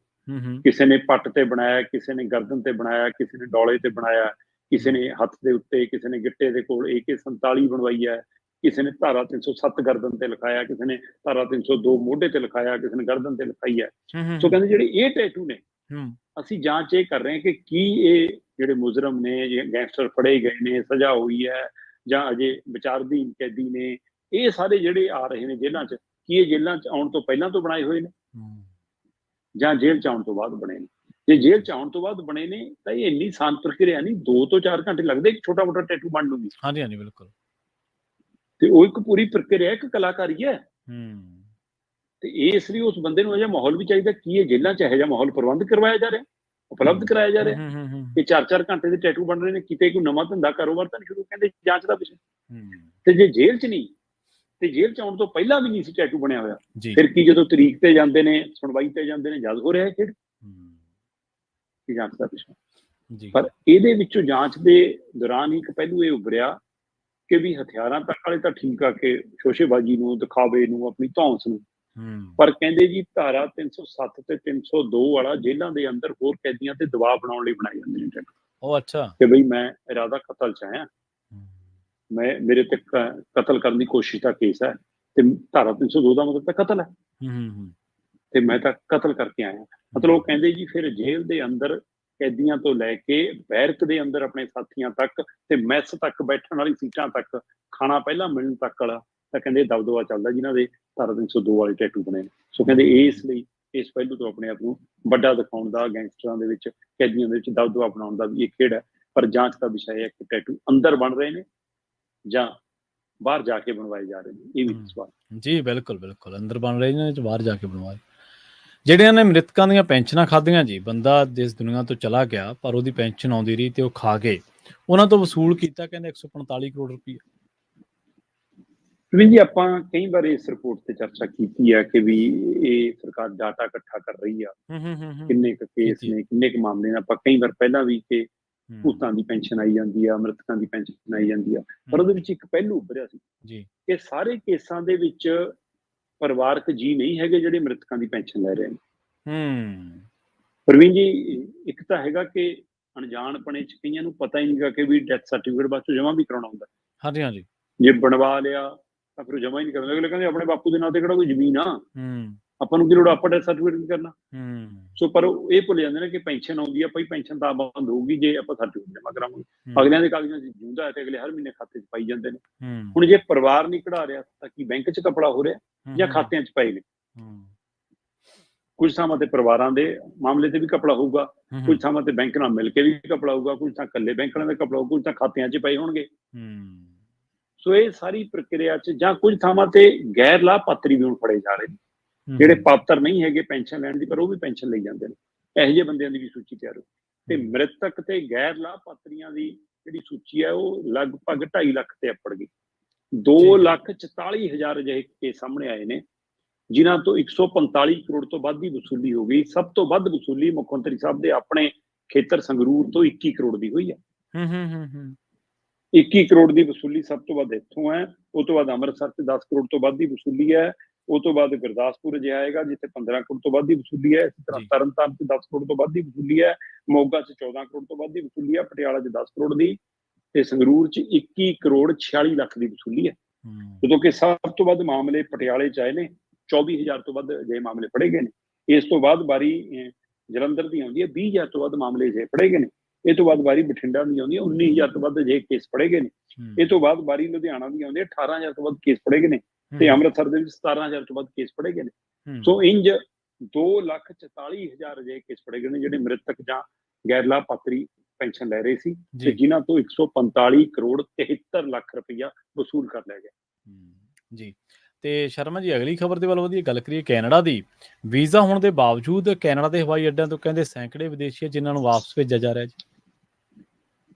ਕਿਸੇ ਨੇ ਪੱਟ ਤੇ ਬਣਾਇਆ, ਕਿਸੇ ਨੇ ਗਰਦਨ ਤੇ ਬਣਾਇਆ, ਕਿਸੇ ਨੇ ਡੋਲੇ ਤੇ ਬਣਾਇਆ, ਕਿਸੇ ਨੇ ਹੱਥ ਦੇ ਉੱਤੇ, ਕਿਸੇ ਨੇ ਗਿੱਟੇ ਦੇ ਕੋਲ AK-47 ਬਣਵਾਈ ਹੈ, ਕਿਸੇ ਨੇ ਧਾਰਾ 307 ਗਰਦਨ ਤੇ ਲਿਖਾਇਆ, ਕਿਸੇ ਨੇ ਧਾਰਾ 302 ਮੋਢੇ ਤੇ ਲਿਖਾਇਆ, ਕਿਸੇ ਨੇ ਗਰਦਨ ਤੇ ਲਿਖਾਈ ਹੈ। ਸੋ ਕਹਿੰਦੇ ਜਿਹੜੇ ਇਹ ਟੈਟੂ ਨੇ, ਅਸੀਂ ਜਾਂਚ ਇਹ ਕਰ ਰਹੇ ਹਾਂ ਕਿ ਕੀ ਇਹ ਜਿਹੜੇ ਮੁਜਰਮ ਨੇ, ਗੈਂਗਸਟਰ ਫੜੇ ਗਏ ਨੇ, ਸਜ਼ਾ ਹੋਈ ਹੈ ਜਾਂ ਅਜੇ ਵਿਚਾਰਧੀਨ ਕੈਦੀ ਨੇ, ਇਹ ਸਾਰੇ ਜਿਹੜੇ ਆ ਰਹੇ ਨੇ ਜੇਲ੍ਹਾਂ 'ਚ, ਕੀ ਇਹ ਜੇਲ੍ਹਾਂ 'ਚ ਆਉਣ ਤੋਂ ਪਹਿਲਾਂ ਤੋਂ ਬਣਾਏ ਹੋਏ ਨੇ ਜਾਂ ਜੇਲ੍ਹ 'ਚ ਆਉਣ ਤੋਂ ਬਾਅਦ ਬਣੇ ਨੇ। ਜੇ ਜੇਲ੍ਹ ਚ ਆਉਣ ਤੋਂ ਬਾਅਦ ਬਣੇ ਨੇ ਤਾਂ ਇਹ ਇੰਨੀ ਆਸਾਨ ਪ੍ਰਕਿਰਿਆ ਨਹੀਂ, 2 ਤੋਂ 4 ਘੰਟੇ ਲੱਗਦੇ ਇੱਕ ਛੋਟਾ ਮੋਟਾ ਟੈਟੂ ਬਣਨ ਨੂੰ ਵੀ। ਹਾਂਜੀ ਹਾਂਜੀ ਬਿਲਕੁਲ। ਤੇ ਉਹ ਇੱਕ ਪੂਰੀ ਪ੍ਰਕਿਰਿਆ, ਇੱਕ ਕਲਾਕਾਰੀ ਹੈ। ਹੂੰ ਤੇ ਇਸ ਲਈ ਉਸ ਬੰਦੇ ਨੂੰ ਇਹ ਜਿਹਾ ਮਾਹੌਲ ਵੀ ਚਾਹੀਦਾ। ਕੀ ਇਹ ਜੇਲ੍ਹਾਂ ਚ ਇਹੋ ਜਿਹਾ ਮਾਹੌਲ ਪ੍ਰਬੰਧ ਕਰਵਾਇਆ ਜਾ ਰਿਹਾ, ਉਪਲਬਧ ਕਰਾਇਆ ਜਾ ਰਿਹਾ? ਇਹ 4-4 ਘੰਟੇ ਦੇ ਟੈਟੂ ਬਣ ਰਹੇ ਨੇ, ਕਿਤੇ ਕੋਈ ਨਵਾਂ ਧੰਦਾ ਕਾਰੋਬਾਰ ਤਾਂ ਨਹੀਂ ਸ਼ੁਰੂ, ਕਹਿੰਦੇ ਜਾਂਚ ਦਾ ਵਿਸ਼ਾ। ਤੇ ਜੇ ਜੇਲ੍ਹ ਚ ਨਹੀਂ, ਤੇ ਜੇਲ੍ਹ ਚ ਆਉਣ ਤੋਂ ਪਹਿਲਾਂ ਵੀ ਨਹੀਂ ਸੀ ਟੈਟੂ ਬਣਿਆ ਹੋਇਆ, ਫਿਰ ਕੀ ਜਦੋਂ ਤਰੀਕ ਤੇ ਜਾਂਦੇ ਨੇ, ਸੁਣਵਾਈ ਤੇ ਜਾਂਦੇ ਨੇ, ਜਦ ਹੋ ਰਿਹਾ ਖੇਡ? ਇਹ ਜਾਂਚ ਦਾ ਵਿਸ਼ਾ। ਪਰ ਇਹਦੇ ਵਿੱਚੋਂ ਜਾਂਚ ਦੇ ਦੌਰਾਨ ਹੀ ਇੱਕ ਪਹਿਲੂ ਇਹ ਉੱਭਰਿਆ ਕਿ ਵੀ ਹਥਿਆਰਾਂ ਤੱਕ ਵਾਲੇ ਤਾਂ ਠੀਕ ਆ, ਕਿ ਸ਼ੋਸ਼ੇਬਾਜ਼ੀ ਨੂੰ, ਦਿਖਾਵੇ ਨੂੰ, ਆਪਣੀ ਧੌਂਸ ਨੂੰ, ਪਰ ਕਹਿੰਦੇ ਜੀ ਧਾਰਾ 307 ਤੇ 302 ਵਾਲਾ ਜੇਲ੍ਹਾਂ ਦੇ ਅੰਦਰ ਹੋਰ ਕੈਦੀਆਂ ਤੇ ਦਬਾਅ ਬਣਾਉਣ ਲਈ ਬਣਾਏ ਜਾਂਦੇ ਨੇ ਟੈਟੂ। ਉਹ ਅੱਛਾ, ਕਿ ਬਈ ਮੈਂ ਇਰਾਦਾ ਕਤਲ ਚ ਆਇਆ, ਮੇਰੇ ਤੇ ਕਤਲ ਕਰਨ ਦੀ ਕੋਸ਼ਿਸ਼ ਦਾ ਕੇਸ ਹੈ, ਤੇ ਧਾਰਾ 302 ਦਾ ਮਤਲਬ ਤਾਂ ਕਤਲ ਹੈ, ਤੇ ਮੈਂ ਤਾਂ ਕਤਲ ਕਰਕੇ ਆਇਆ। ਮਤਲਬ ਉਹ ਕਹਿੰਦੇ ਜੀ ਫਿਰ ਜੇਲ੍ਹ ਦੇ ਅੰਦਰ ਕੈਦੀਆਂ ਤੋਂ ਲੈ ਕੇ ਬੈਰਕ ਦੇ ਅੰਦਰ ਆਪਣੇ ਸਾਥੀਆਂ ਤੱਕ, ਤੇ ਮੈਸ ਤੱਕ, ਬੈਠਣ ਵਾਲੀ ਸੀਟਾਂ ਤੱਕ, ਖਾਣਾ ਪਹਿਲਾਂ ਮਿਲਣ ਤੱਕ ਵਾਲਾ ਤਾਂ ਕਹਿੰਦੇ ਦਬਦਬਾ ਚੱਲਦਾ ਜਿਨ੍ਹਾਂ ਦੇ ਧਾਰਾ 302 ਵਾਲੇ ਟੈਟੂ ਬਣੇ ਨੇ। ਸੋ ਕਹਿੰਦੇ ਇਸ ਲਈ ਇਸ ਪਹਿਲੂ ਤੋਂ ਆਪਣੇ ਆਪ ਨੂੰ ਵੱਡਾ ਦਿਖਾਉਣ ਦਾ, ਗੈਂਗਸਟਰਾਂ ਦੇ ਵਿੱਚ, ਕੈਦੀਆਂ ਦੇ ਵਿੱਚ ਦਬਦਬਾ ਬਣਾਉਣ ਦਾ ਵੀ ਇਹ ਖੇਡ ਹੈ। ਪਰ ਜਾਂਚ ਦਾ ਵਿਸ਼ਾ ਹੈ ਕਿ ਟੈਟੂ ਅੰਦਰ ਬਣ ਰਹੇ ਨੇ ਜਾਂ ਬਾਹਰ ਜਾ ਕੇ ਬਣਵਾਏ ਜਾ ਰਹੇ ਨੇ, ਇਹ ਵੀ ਸਵਾਲ। ਜੀ ਬਿਲਕੁਲ ਬਿਲਕੁਲ, ਅੰਦਰ ਬਣ ਰਹੇ ਨੇ, ਬਾਹਰ ਜਾ ਕੇ ਬਣਵਾਏ। ਜਿਹੜਿਆਂ ਨੇ ਮ੍ਰਿਤਕਾਂ ਦੀਆਂ ਪੈਨਸ਼ਨਾਂ ਖਾਧੀਆਂ ਜੀ, ਬੰਦਾ ਜਿਸ ਦੁਨੀਆ ਤੋਂ ਚਲਾ ਗਿਆ ਪਰ ਉਹਦੀ ਪੈਨਸ਼ਨ ਆਉਂਦੀ ਰਹੀ ਤੇ ਉਹ ਖਾ ਗਏ, ਉਹਨਾਂ ਤੋਂ ਵਸੂਲ ਕੀਤਾ ਕਹਿੰਦੇ 145 ਕਰੋੜ ਰੁਪਈਆ। ਜੀ ਆਪਾਂ ਕਈ ਵਾਰ ਇਸ ਰਿਪੋਰਟ ਤੇ ਚਰਚਾ ਕੀਤੀ ਹੈ ਕਿ ਵੀ ਇਹ ਸਰਕਾਰ ਡਾਟਾ ਇਕੱਠਾ ਕਰ ਰਹੀ ਆ, ਕਿੰਨੇ ਕੁ ਕੇਸ ਨੇ, ਕਿੰਨੇ ਕੁ ਮਾਮਲੇ ਨੇ। ਆਪਾਂ ਕਈ ਵਾਰ ਪਹਿਲਾਂ ਵੀ ਕਿ ਭੂਤਾਂ ਦੀ ਪੈਨਸ਼ਨ ਆਈ ਜਾਂਦੀ ਆ, ਮ੍ਰਿਤਕਾਂ ਦੀ ਪੈਨਸ਼ਨ ਆਈ ਜਾਂਦੀ ਆ, ਪਰ ਉਹਦੇ ਵਿੱਚ ਇੱਕ ਪਹਿਲੂ ਉੱਭਰਿਆ ਸੀ ਕਿ ਸਾਰੇ ਕੇਸਾਂ ਦੇ ਵਿੱਚ ਪਰਿਵਾਰਕ ਜੀ ਨਹੀਂ ਹੈਗੇ ਜਿਹੜੇ ਮ੍ਰਿਤਕਾਂ ਦੀ ਪੈਨਸ਼ਨ ਲੈ ਰਹੇ ਨੇ। ਪ੍ਰਵੀਨ ਜੀ, ਇੱਕ ਤਾਂ ਹੈਗਾ ਕਿ ਅਣਜਾਣਪਣੇ ਚ ਕਈਆਂ ਨੂੰ ਪਤਾ ਹੀ ਨਹੀਂਗਾ ਕਿ ਵੀ ਡੈਥ ਸਰਟੀਫਿਕੇਟ ਬਾਅਦ ਚੋਂ ਜਮ੍ਹਾਂ ਵੀ ਕਰਾਉਣਾ ਹੁੰਦਾ। ਹਾਂਜੀ ਹਾਂਜੀ, ਜੇ ਬਣਵਾ ਲਿਆ ਤਾਂ ਫਿਰ ਜਮ੍ਹਾਂ ਹੀ ਨਹੀਂ ਕਰਨਾ। ਅਗਲੇ ਕਹਿੰਦੇ ਆਪਣੇ ਬਾਪੂ ਦੇ ਨਾਂ ਤੇ ਕਿਹੜਾ ਕੋਈ ਜ਼ਮੀਨ ਆ, ਆਪਾਂ ਨੂੰ ਕੀ ਲੋੜ, ਆਪਾਂ ਡੈਥ ਸਰਟੀਫਿਕੇਟ ਨਹੀਂ ਕਰਨਾ। ਸੋ ਪਰ ਇਹ ਭੁੱਲ ਜਾਂਦੇ ਨੇ ਕਿ ਪੈਨਸ਼ਨ ਆਉਂਦੀ ਆ, ਭਾਈ ਪੈਨਸ਼ਨ ਤਾਂ ਬੰਦ ਹੋਊਗੀ ਜੇ ਆਪਾਂ ਸਰਟੀਫਿਕੇਟ ਜਮ੍ਹਾਂ ਕਰਾਵਾਂਗੇ। ਅਗਲਿਆਂ ਦੇ ਕਾਗਜ਼ਾਂ 'ਚ ਜਿਉਂਦਾ ਹੈ ਤੇ ਅਗਲੇ ਹਰ ਮਹੀਨੇ ਖਾਤੇ 'ਚ ਪਾਈ ਜਾਂਦੇ ਨੇ। ਹੁਣ ਜੇ ਪਰਿਵਾਰ ਨਹੀਂ ਕਢਾ ਰਿਹਾ ਤਾਂ ਕੀ ਬੈਂਕ 'ਚ ਕਪੜਾ ਹੋ ਰਿਹਾ ਜਾਂ ਖਾਤਿਆਂ 'ਚ ਪਏ ਨੇ? ਕੁਝ ਥਾਵਾਂ ਤੇ ਪਰਿਵਾਰਾਂ ਦੇ ਮਾਮਲੇ ਤੇ ਵੀ ਕਪੜਾ ਹੋਊਗਾ, ਕੁਝ ਥਾਵਾਂ ਤੇ ਬੈਂਕ ਨਾਲ ਮਿਲ ਕੇ ਵੀ ਕਪੜਾ ਹੋਊਗਾ, ਕੁਝ ਥਾਂ ਇਕੱਲੇ ਬੈਂਕ ਨਾਲ ਕਪੜਾ ਹੋਊਗਾ, ਕੁਝ ਤਾਂ ਖਾਤਿਆਂ 'ਚ ਪਏ ਹੋਣਗੇ। ਸੋ ਇਹ ਸਾਰੀ ਪ੍ਰਕਿਰਿਆ 'ਚ ਜਾਂ ਕੁਝ ਥਾਵਾਂ ਤੇ ਗੈਰ ਲਾਭਪਾਤਰੀ ਵੀ ਹੁਣ ਫੜੇ ਜਾ ਰਹੇ ਨੇ, ਜਿਹੜੇ ਪਾਤਰ ਨਹੀਂ ਹੈਗੇ ਪੈਨਸ਼ਨ ਲੈਣ ਦੀ ਪਰ ਉਹ ਵੀ ਪੈਨਸ਼ਨ ਲਈ ਜਾਂਦੇ ਨੇ। ਇਹੋ ਜਿਹੇ ਬੰਦਿਆਂ ਦੀ ਵੀ ਸੂਚੀ ਤਿਆਰ ਹੋ, ਤੇ ਮ੍ਰਿਤਕ ਤੇ ਗੈਰ ਲਾਭਪਾਤਰੀਆਂ ਦੀ ਜਿਹੜੀ ਸੂਚੀ ਹੈ ਉਹ ਲਗਭਗ 2.5 ਲੱਖ ਤੇ ਅੱਪੜ ਗਈ। 2,44,000 ਅਜਿਹੇ ਕੇਸ ਸਾਹਮਣੇ ਆਏ ਨੇ ਜਿਨ੍ਹਾਂ ਤੋਂ 145 ਕਰੋੜ ਤੋਂ ਵੱਧ ਦੀ ਵਸੂਲੀ ਹੋ ਗਈ। ਸਭ ਤੋਂ ਵੱਧ ਵਸੂਲੀ ਮੁੱਖ ਮੰਤਰੀ ਸਾਹਿਬ ਦੇ ਆਪਣੇ ਖੇਤਰ ਸੰਗਰੂਰ ਤੋਂ 21 ਕਰੋੜ ਦੀ ਹੋਈ ਹੈ। 21 ਕਰੋੜ ਦੀ ਵਸੂਲੀ ਸਭ ਤੋਂ ਵੱਧ ਇੱਥੋਂ ਹੈ। ਉਹ ਤੋਂ ਬਾਅਦ ਅੰਮ੍ਰਿਤਸਰ 'ਚ 10 ਕਰੋੜ ਤੋਂ ਵੱਧ ਦੀ ਵਸੂਲੀ ਹੈ। ਉਹ ਤੋਂ ਬਾਅਦ ਗੁਰਦਾਸਪੁਰ ਅਜਿਹਾ ਆਏਗਾ ਜਿੱਥੇ 15 ਕਰੋੜ ਤੋਂ ਵੱਧ ਦੀ ਵਸੂਲੀ ਹੈ। ਇਸੇ ਤਰ੍ਹਾਂ ਤਰਨਤਾਰਨ 'ਚ 10 ਕਰੋੜ ਤੋਂ ਵੱਧ ਦੀ ਵਸੂਲੀ ਹੈ। ਮੋਗਾ 'ਚ 14 ਕਰੋੜ ਤੋਂ ਵੱਧ ਦੀ ਵਸੂਲੀ ਹੈ। ਪਟਿਆਲਾ 'ਚ 10 ਕਰੋੜ ਦੀ, ਤੇ ਸੰਗਰੂਰ 'ਚ 21 ਕਰੋੜ 46 ਲੱਖ ਦੀ ਵਸੂਲੀ ਹੈ। ਜਦੋਂ ਕਿ ਸਭ ਤੋਂ ਵੱਧ ਮਾਮਲੇ ਪਟਿਆਲੇ 'ਚ ਆਏ ਨੇ, 24,000 ਤੋਂ ਵੱਧ ਅਜਿਹੇ ਮਾਮਲੇ ਫੜੇ ਗਏ ਨੇ। ਇਸ ਤੋਂ ਬਾਅਦ ਵਾਰੀ ਜਲੰਧਰ ਦੀ ਆਉਂਦੀ ਹੈ, 20,000 ਤੋਂ ਵੱਧ ਮਾਮਲੇ ਅਜਿਹੇ ਫੜੇ ਗਏ ਨੇ। ਇਹ ਤੋਂ ਬਾਅਦ ਵਾਰੀ ਬਠਿੰਡਾ ਦੀ ਆਉਂਦੀ ਹੈ, 19,000 ਤੋਂ ਵੱਧ ਅਜਿਹੇ ਕੇਸ ਫੜੇ ਗਏ ਨੇ। ਇਹ ਤੋਂ ਬਾਅਦ ਵਾਰੀ ਲੁਧਿਆਣਾ ਦੀ ਆਉਂਦੀ ਹੈ, 18,000 ਤੋਂ ਵੱਧ ਕੇਸ ਫੜੇ ਗਏ ਨੇ, ਤੇ ਅੰਮ੍ਰਿਤਸਰ ਦੇ ਵਿੱਚ 17,000 ਤੋਂ ਵੱਧ ਕੇਸ ਫੜੇ ਗਏ ਨੇ। ਸੋ ਇੰਜ 2,44,000 ਅਜਿਹੇ ਕੇਸ ਫੜੇ ਗਏ ਨੇ ਜਿਹੜੇ ਮ੍ਰਿਤਕ ਜਾਂ ਗੈਰ ਲਾਭਪਾਤਰੀ ਪੈਨਸ਼ਨ ਲੈ ਰਹੇ ਸੀ, ਤੇ ਜਿਨ੍ਹਾਂ ਤੋਂ 145 ਕਰੋੜ 73 ਲੱਖ ਰੁਪਈਆ ਵਸੂਲ ਕਰ ਲਿਆ ਗਿਆ। ਜੀ, ਤੇ ਸ਼ਰਮਾ ਜੀ ਅਗਲੀ ਖਬਰ ਦੇ ਵੱਲ ਵਧੀਆ ਗੱਲ ਕਰੀਏ ਕੈਨੇਡਾ ਦੀ। ਵੀਜ਼ਾ ਹੋਣ ਦੇ ਬਾਵਜੂਦ ਕੈਨੇਡਾ ਦੇ ਹਵਾਈ ਅੱਡਿਆਂ ਤੋਂ ਕਹਿੰਦੇ ਸੈਂਕੜੇ ਵਿਦੇਸ਼ੀ ਜਿਨ੍ਹਾਂ ਨੂੰ ਵਾਪਸ ਭੇਜਿਆ ਜਾ ਰਿਹਾ ਜੀ।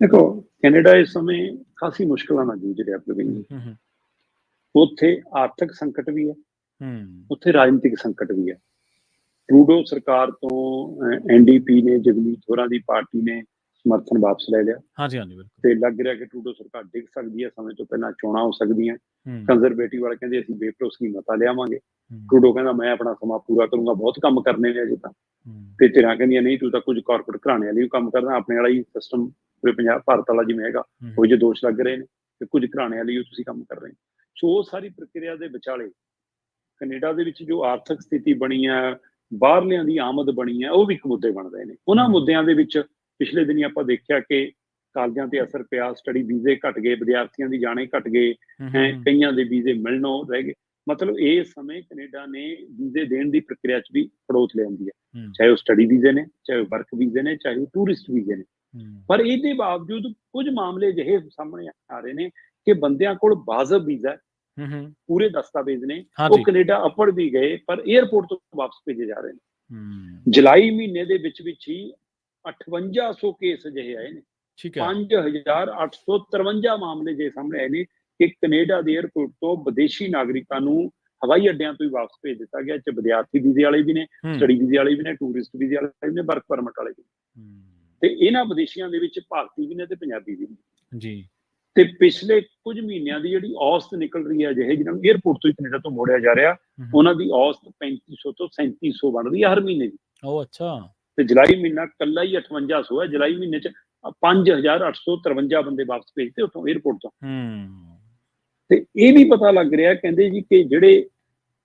ਦੇਖੋ, ਕੈਨੇਡਾ ਇਸ ਸਮੇਂ ਖਾਸੀ ਮੁਸ਼ਕਲਾਂ ਨਾਲ ਜੂਝ ਰਿਹਾ ਪ੍ਰਵੀਨ। ਉੱਥੇ ਆਰਥਿਕ ਸੰਕਟ ਵੀ ਹੈ, ਉੱਥੇ ਰਾਜਨੀਤਿਕ ਸੰਕਟ ਵੀ ਹੈ। ਟਰੂਡੋ ਸਰਕਾਰ ਤੋਂ NDP ਨੇ, ਜਗਮੀਤ ਹੋਰਾਂ ਦੀ ਪਾਰਟੀ ਨੇ ਸਮਰਥਨ ਵਾਪਸ ਲੈ ਲਿਆ। ਹਾਂਜੀ ਹਾਂਜੀ, ਤੇ ਲੱਗ ਰਿਹਾ ਕਿ ਟਰੂਡੋ ਸਰਕਾਰ ਡਿੱਗ ਸਕਦੀ ਹੈ, ਸਮੇਂ ਤੋਂ ਪਹਿਲਾਂ ਚੋਣਾਂ ਹੋ ਸਕਦੀਆਂ। ਕੰਜ਼ਰਵੇਟਿਵ ਵਾਲੇ ਕਹਿੰਦੇ ਅਸੀਂ ਬੇਭਰੋਸਗੀ ਮਤਾ ਲਿਆਵਾਂਗੇ। ਟਰੂਡੋ ਕਹਿੰਦਾ ਮੈਂ ਆਪਣਾ ਸਮਾਂ ਪੂਰਾ ਕਰੂੰਗਾ, ਬਹੁਤ ਕੰਮ ਕਰਨੇ ਨੇ ਅਜੇ ਤਾਂ। ਤੇ ਧਿਰਾਂ ਕਹਿੰਦੀਆਂ ਨਹੀਂ ਤੂੰ ਤਾਂ ਕੁਝ ਕਾਰਪੋਰੇਟ ਘਰਾਣਿਆਂ ਲਈ ਵੀ ਕੰਮ ਕਰਦਾ, ਆਪਣੇ ਵਾਲਾ ਹੀ ਸਿਸਟਮ ਪੂਰੇ ਪੰਜਾਬ ਭਾਰਤ ਵਾਲਾ ਜਿਵੇਂ ਹੈਗਾ ਉਹ ਜਿਹੇ ਦੋਸ਼ ਲੱਗ ਰਹੇ ਨੇ, ਤੇ ਕੁਝ ਘਰਾਣਿਆਂ ਲਈ ਤੁਸੀਂ ਕੰਮ ਕਰ ਰਹੇ। ਸੋ ਉਹ ਸਾਰੀ ਪ੍ਰਕਿਰਿਆ ਦੇ ਵਿਚਾਲੇ ਕੈਨੇਡਾ ਦੇ ਵਿੱਚ ਜੋ ਆਰਥਿਕ ਸਥਿਤੀ ਬਣੀ ਹੈ, ਬਾਹਰਲਿਆਂ ਦੀ ਆਮਦ ਬਣੀ ਹੈ, ਉਹ ਵੀ ਇੱਕ ਮੁੱਦੇ ਬਣ ਰਹੇ ਨੇ। ਉਹਨਾਂ ਮੁੱਦਿਆਂ ਦੇ ਵਿੱਚ ਪਿਛਲੇ ਦਿਨੀ ਆਪਾਂ ਦੇਖਿਆ ਕਿ ਕਾਲਜਾਂ ਤੇ ਅਸਰ ਪਿਆ, ਸਟੱਡੀ ਵੀਜ਼ੇ ਘਟ ਗਏ, ਵਿਦਿਆਰਥੀਆਂ ਦੀ ਜਾਣੇ ਘਟ ਗਏ, ਕਈਆਂ ਦੇ ਵੀਜ਼ੇ ਮਿਲਣੋਂ ਰਹਿ ਗਏ। ਮਤਲਬ ਇਸ ਸਮੇਂ ਕੈਨੇਡਾ ਨੇ ਵੀਜ਼ੇ ਦੇਣ ਦੀ ਪ੍ਰਕਿਰਿਆ 'ਚ ਵੀ ਖੜੋਤ ਲਿਆਂਦੀ ਹੈ, ਚਾਹੇ ਉਹ ਸਟੱਡੀ ਵੀਜ਼ੇ ਨੇ, ਚਾਹੇ ਉਹ ਵਰਕ ਵੀਜ਼ੇ ਨੇ, ਚਾਹੇ ਉਹ ਟੂਰਿਸਟ ਵੀਜ਼ੇ ਨੇ। ਪਰ ਇਹਦੇ ਬਾਵਜੂਦ ਕੁਝ ਮਾਮਲੇ ਅਜਿਹੇ ਸਾਹਮਣੇ ਆ ਰਹੇ ਨੇ ਕਿ ਬੰਦਿਆਂ ਕੋਲ ਵਾਜਬ ਵੀਜ਼ਾ ਪੂਰੇ ਦਸਤਾਵੇਜ਼ ਨੇ, ਉਹ ਕੈਨੇਡਾ ਅਪੜ ਵੀ ਗਏ ਪਰ 에ਅਰਪੋਰਟ ਤੋਂ ਵਾਪਸ ਭੇਜੇ ਜਾ ਰਹੇ ਨੇ। ਜੁਲਾਈ ਮਹੀਨੇ ਦੇ ਵਿੱਚ ਹੀ 5800 ਕੇਸ ਅਜਿਹੇ ਆਏ ਨੇ, 5853 ਮਾਮਲੇ ਜੇ ਸਾਹਮਣੇ ਆਏ ਨੇ ਕਿ ਕੈਨੇਡਾ ਦੇ 에ਅਰਪੋਰਟ ਤੋਂ ਵਿਦੇਸ਼ੀ ਨਾਗਰਿਕਾਂ ਨੂੰ ਹਵਾਈ ਅੱਡਿਆਂ ਤੋਂ ਹੀ ਵਾਪਸ ਭੇਜ ਦਿੱਤਾ ਗਿਆ। ਚ ਵਿਦਿਆਰਥੀ ਵੀਜ਼ੇ ਵਾਲੇ ਵੀ ਨੇ, ਸਟੱਡੀ ਵੀਜ਼ੇ ਵਾਲੇ ਵੀ ਨੇ, ਟੂਰਿਸਟ ਵੀਜ਼ੇ ਵਾਲੇ ਵੀ ਨੇ, ਵਰਕ ਪਰਮਿਟ ਵਾਲੇ ਵੀ ਨੇ, ਤੇ ਇਹਨਾਂ ਵਿਦੇਸ਼ੀਆਂ ਦੇ ਵਿੱਚ ਭਾਰਤੀ ਵੀ ਨੇ ਤੇ ਪੰਜਾਬੀ ਵੀ ਨੇ ਜੀ। ਤੇ ਪਿਛਲੇ ਕੁਝ ਮਹੀਨਿਆਂ ਦੀ ਜਿਹੜੀ ਔਸਤ ਨਿਕਲ ਰਹੀ ਹੈ ਜਿਹੇ ਜਿਹਨਾਂ ਨੂੰ 에ਅਰਪੋਰਟ ਤੋਂ ਹੀ ਕੈਨੇਡਾ ਤੋਂ ਮੋੜਿਆ ਜਾ ਰਿਹਾ, ਉਹਨਾਂ ਦੀ ਔਸਤ 3500 ਤੋਂ 3700 ਬਣ ਰਹੀ ਹੈ ਹਰ ਮਹੀਨੇ ਦੀ। ਉਹ ਅੱਛਾ। ਤੇ ਜੁਲਾਈ ਮਹੀਨਾ ਕੱਲਾ ਹੀ 5800 ਹੈ। ਜੁਲਾਈ ਮਹੀਨੇ ਚ 5853 ਬੰਦੇ ਵਾਪਸ ਭੇਜਦੇ ਉੱਥੋਂ 에ਅਰਪੋਰਟ ਤੋਂ। ਤੇ ਇਹ ਵੀ ਪਤਾ ਲੱਗ ਰਿਹਾ ਕਹਿੰਦੇ ਜੀ ਕਿ ਜਿਹੜੇ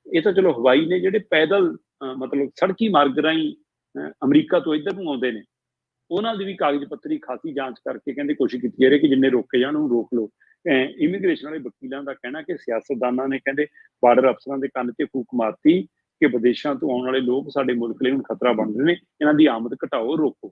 ਇਹ ਤਾਂ ਚਲੋ ਹਵਾਈ ਨੇ, ਜਿਹੜੇ ਪੈਦਲ ਮਤਲਬ ਸੜਕੀ ਮਾਰਗ ਰਾਹੀਂ ਅਮਰੀਕਾ ਤੋਂ ਇੱਧਰ ਨੂੰ ਆਉਂਦੇ ਨੇ, ਉਹਨਾਂ ਦੀ ਵੀ ਕਾਗਜ਼ ਪੱਤਰੀ ਖਾਸੀ ਜਾਂਚ ਕਰਕੇ ਕਹਿੰਦੇ ਕੋਸ਼ਿਸ਼ ਕੀਤੀ ਜਾ ਰਹੀ ਕਿ ਜਿੰਨੇ ਰੋਕੇ ਜਾਣ ਉਹਨੂੰ ਰੋਕ ਲਓ। ਇਮੀਗ੍ਰੇਸ਼ਨ ਵਾਲੇ ਵਕੀਲਾਂ ਦਾ ਕਹਿਣਾ ਕਿ ਸਿਆਸਤਦਾਨਾਂ ਨੇ ਕਹਿੰਦੇ ਬਾਰਡਰ ਅਫਸਰਾਂ ਦੇ ਕੰਨ 'ਤੇ ਫੂਕ ਮਾਰਤੀ ਕਿ ਵਿਦੇਸ਼ਾਂ ਤੋਂ ਆਉਣ ਵਾਲੇ ਲੋਕ ਸਾਡੇ ਮੁਲਕ ਲਈ ਹੁਣ ਖਤਰਾ ਬਣ ਰਹੇ ਨੇ, ਇਹਨਾਂ ਦੀ ਆਮਦ ਘਟਾਓ, ਰੋਕੋ।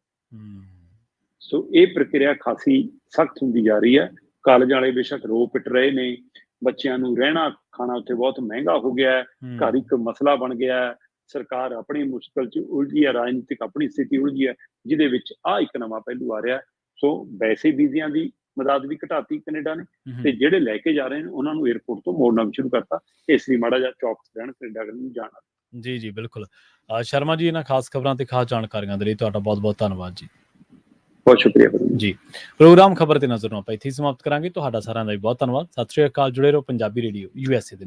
ਸੋ ਇਹ ਪ੍ਰਕਿਰਿਆ ਖਾਸੀ ਸਖਤ ਹੁੰਦੀ ਜਾ ਰਹੀ ਹੈ। ਕਾਲਜ ਵਾਲੇ ਬੇਸ਼ੱਕ ਰੋ ਪਿੱਟ ਰਹੇ ਨੇ, ਬੱਚਿਆਂ ਨੂੰ ਰਹਿਣਾ ਖਾਣਾ ਉੱਥੇ ਬਹੁਤ ਮਹਿੰਗਾ ਹੋ ਗਿਆ ਹੈ, ਘਰ ਇੱਕ ਮਸਲਾ ਬਣ ਗਿਆ ਹੈ, ਸਰਕਾਰ ਆਪਣੀ ਮੁਸ਼ਕਲ 'ਚ ਉਲਝੀ ਹੈ, ਰਾਜਨੀਤਿਕ ਆਪਣੀ ਸਥਿਤੀ ਉਲਝੀ ਹੈ, ਜਿਹਦੇ ਵਿੱਚ ਆਹ ਇੱਕ ਨਵਾਂ ਪਹਿਲੂ ਆ ਰਿਹਾ। ਸੋ ਵੈਸੇ ਵੀਜ਼ਿਆਂ ਦੀ ਮਦਦ ਵੀ ਘਟਾਤੀ ਕੈਨੇਡਾ ਨੇ, ਤੇ ਜਿਹੜੇ ਲੈ ਕੇ ਜਾ ਰਹੇ ਨੇ ਉਹਨਾਂ ਨੂੰ 에ਅਰਪੋਰਟ ਤੋਂ ਮੋੜਨਾ ਵੀ ਸ਼ੁਰੂ ਕਰਤਾ। ਇਸ ਲਈ ਮਾੜਾ ਜਿਹਾ ਚੌਕਸ ਰਹਿਣ ਕੈਨੇਡਾ ਨੂੰ ਜਾਣਾ। ਜੀ ਬਿਲਕੁਲ। ਸ਼ਰਮਾ ਜੀ, ਇਹਨਾਂ ਖਾਸ ਖਬਰਾਂ ਤੇ ਖਾਸ ਜਾਣਕਾਰੀਆਂ ਦੇ ਲਈ ਤੁਹਾਡਾ ਬਹੁਤ ਬਹੁਤ ਧੰਨਵਾਦ ਜੀ। ਬਹੁਤ ਸ਼ੁਕਰੀਆ ਜੀ। ਪ੍ਰੋਗਰਾਮ ਖਬਰ ਤੇ ਨਜ਼ਰ ਨੂੰ ਆਪਾਂ ਇੱਥੇ ਸਮਾਪਤ ਕਰਾਂਗੇ। ਤੁਹਾਡਾ ਸਾਰਿਆਂ ਦਾ ਵੀ ਬਹੁਤ ਧੰਨਵਾਦ। ਸਤਿ ਸ਼੍ਰੀ ਅਕਾਲ। ਜੁੜੇ ਰਹੋ ਪੰਜਾਬੀ ਰੇਡੀਓ USA ਦੇ ਨਾਲ।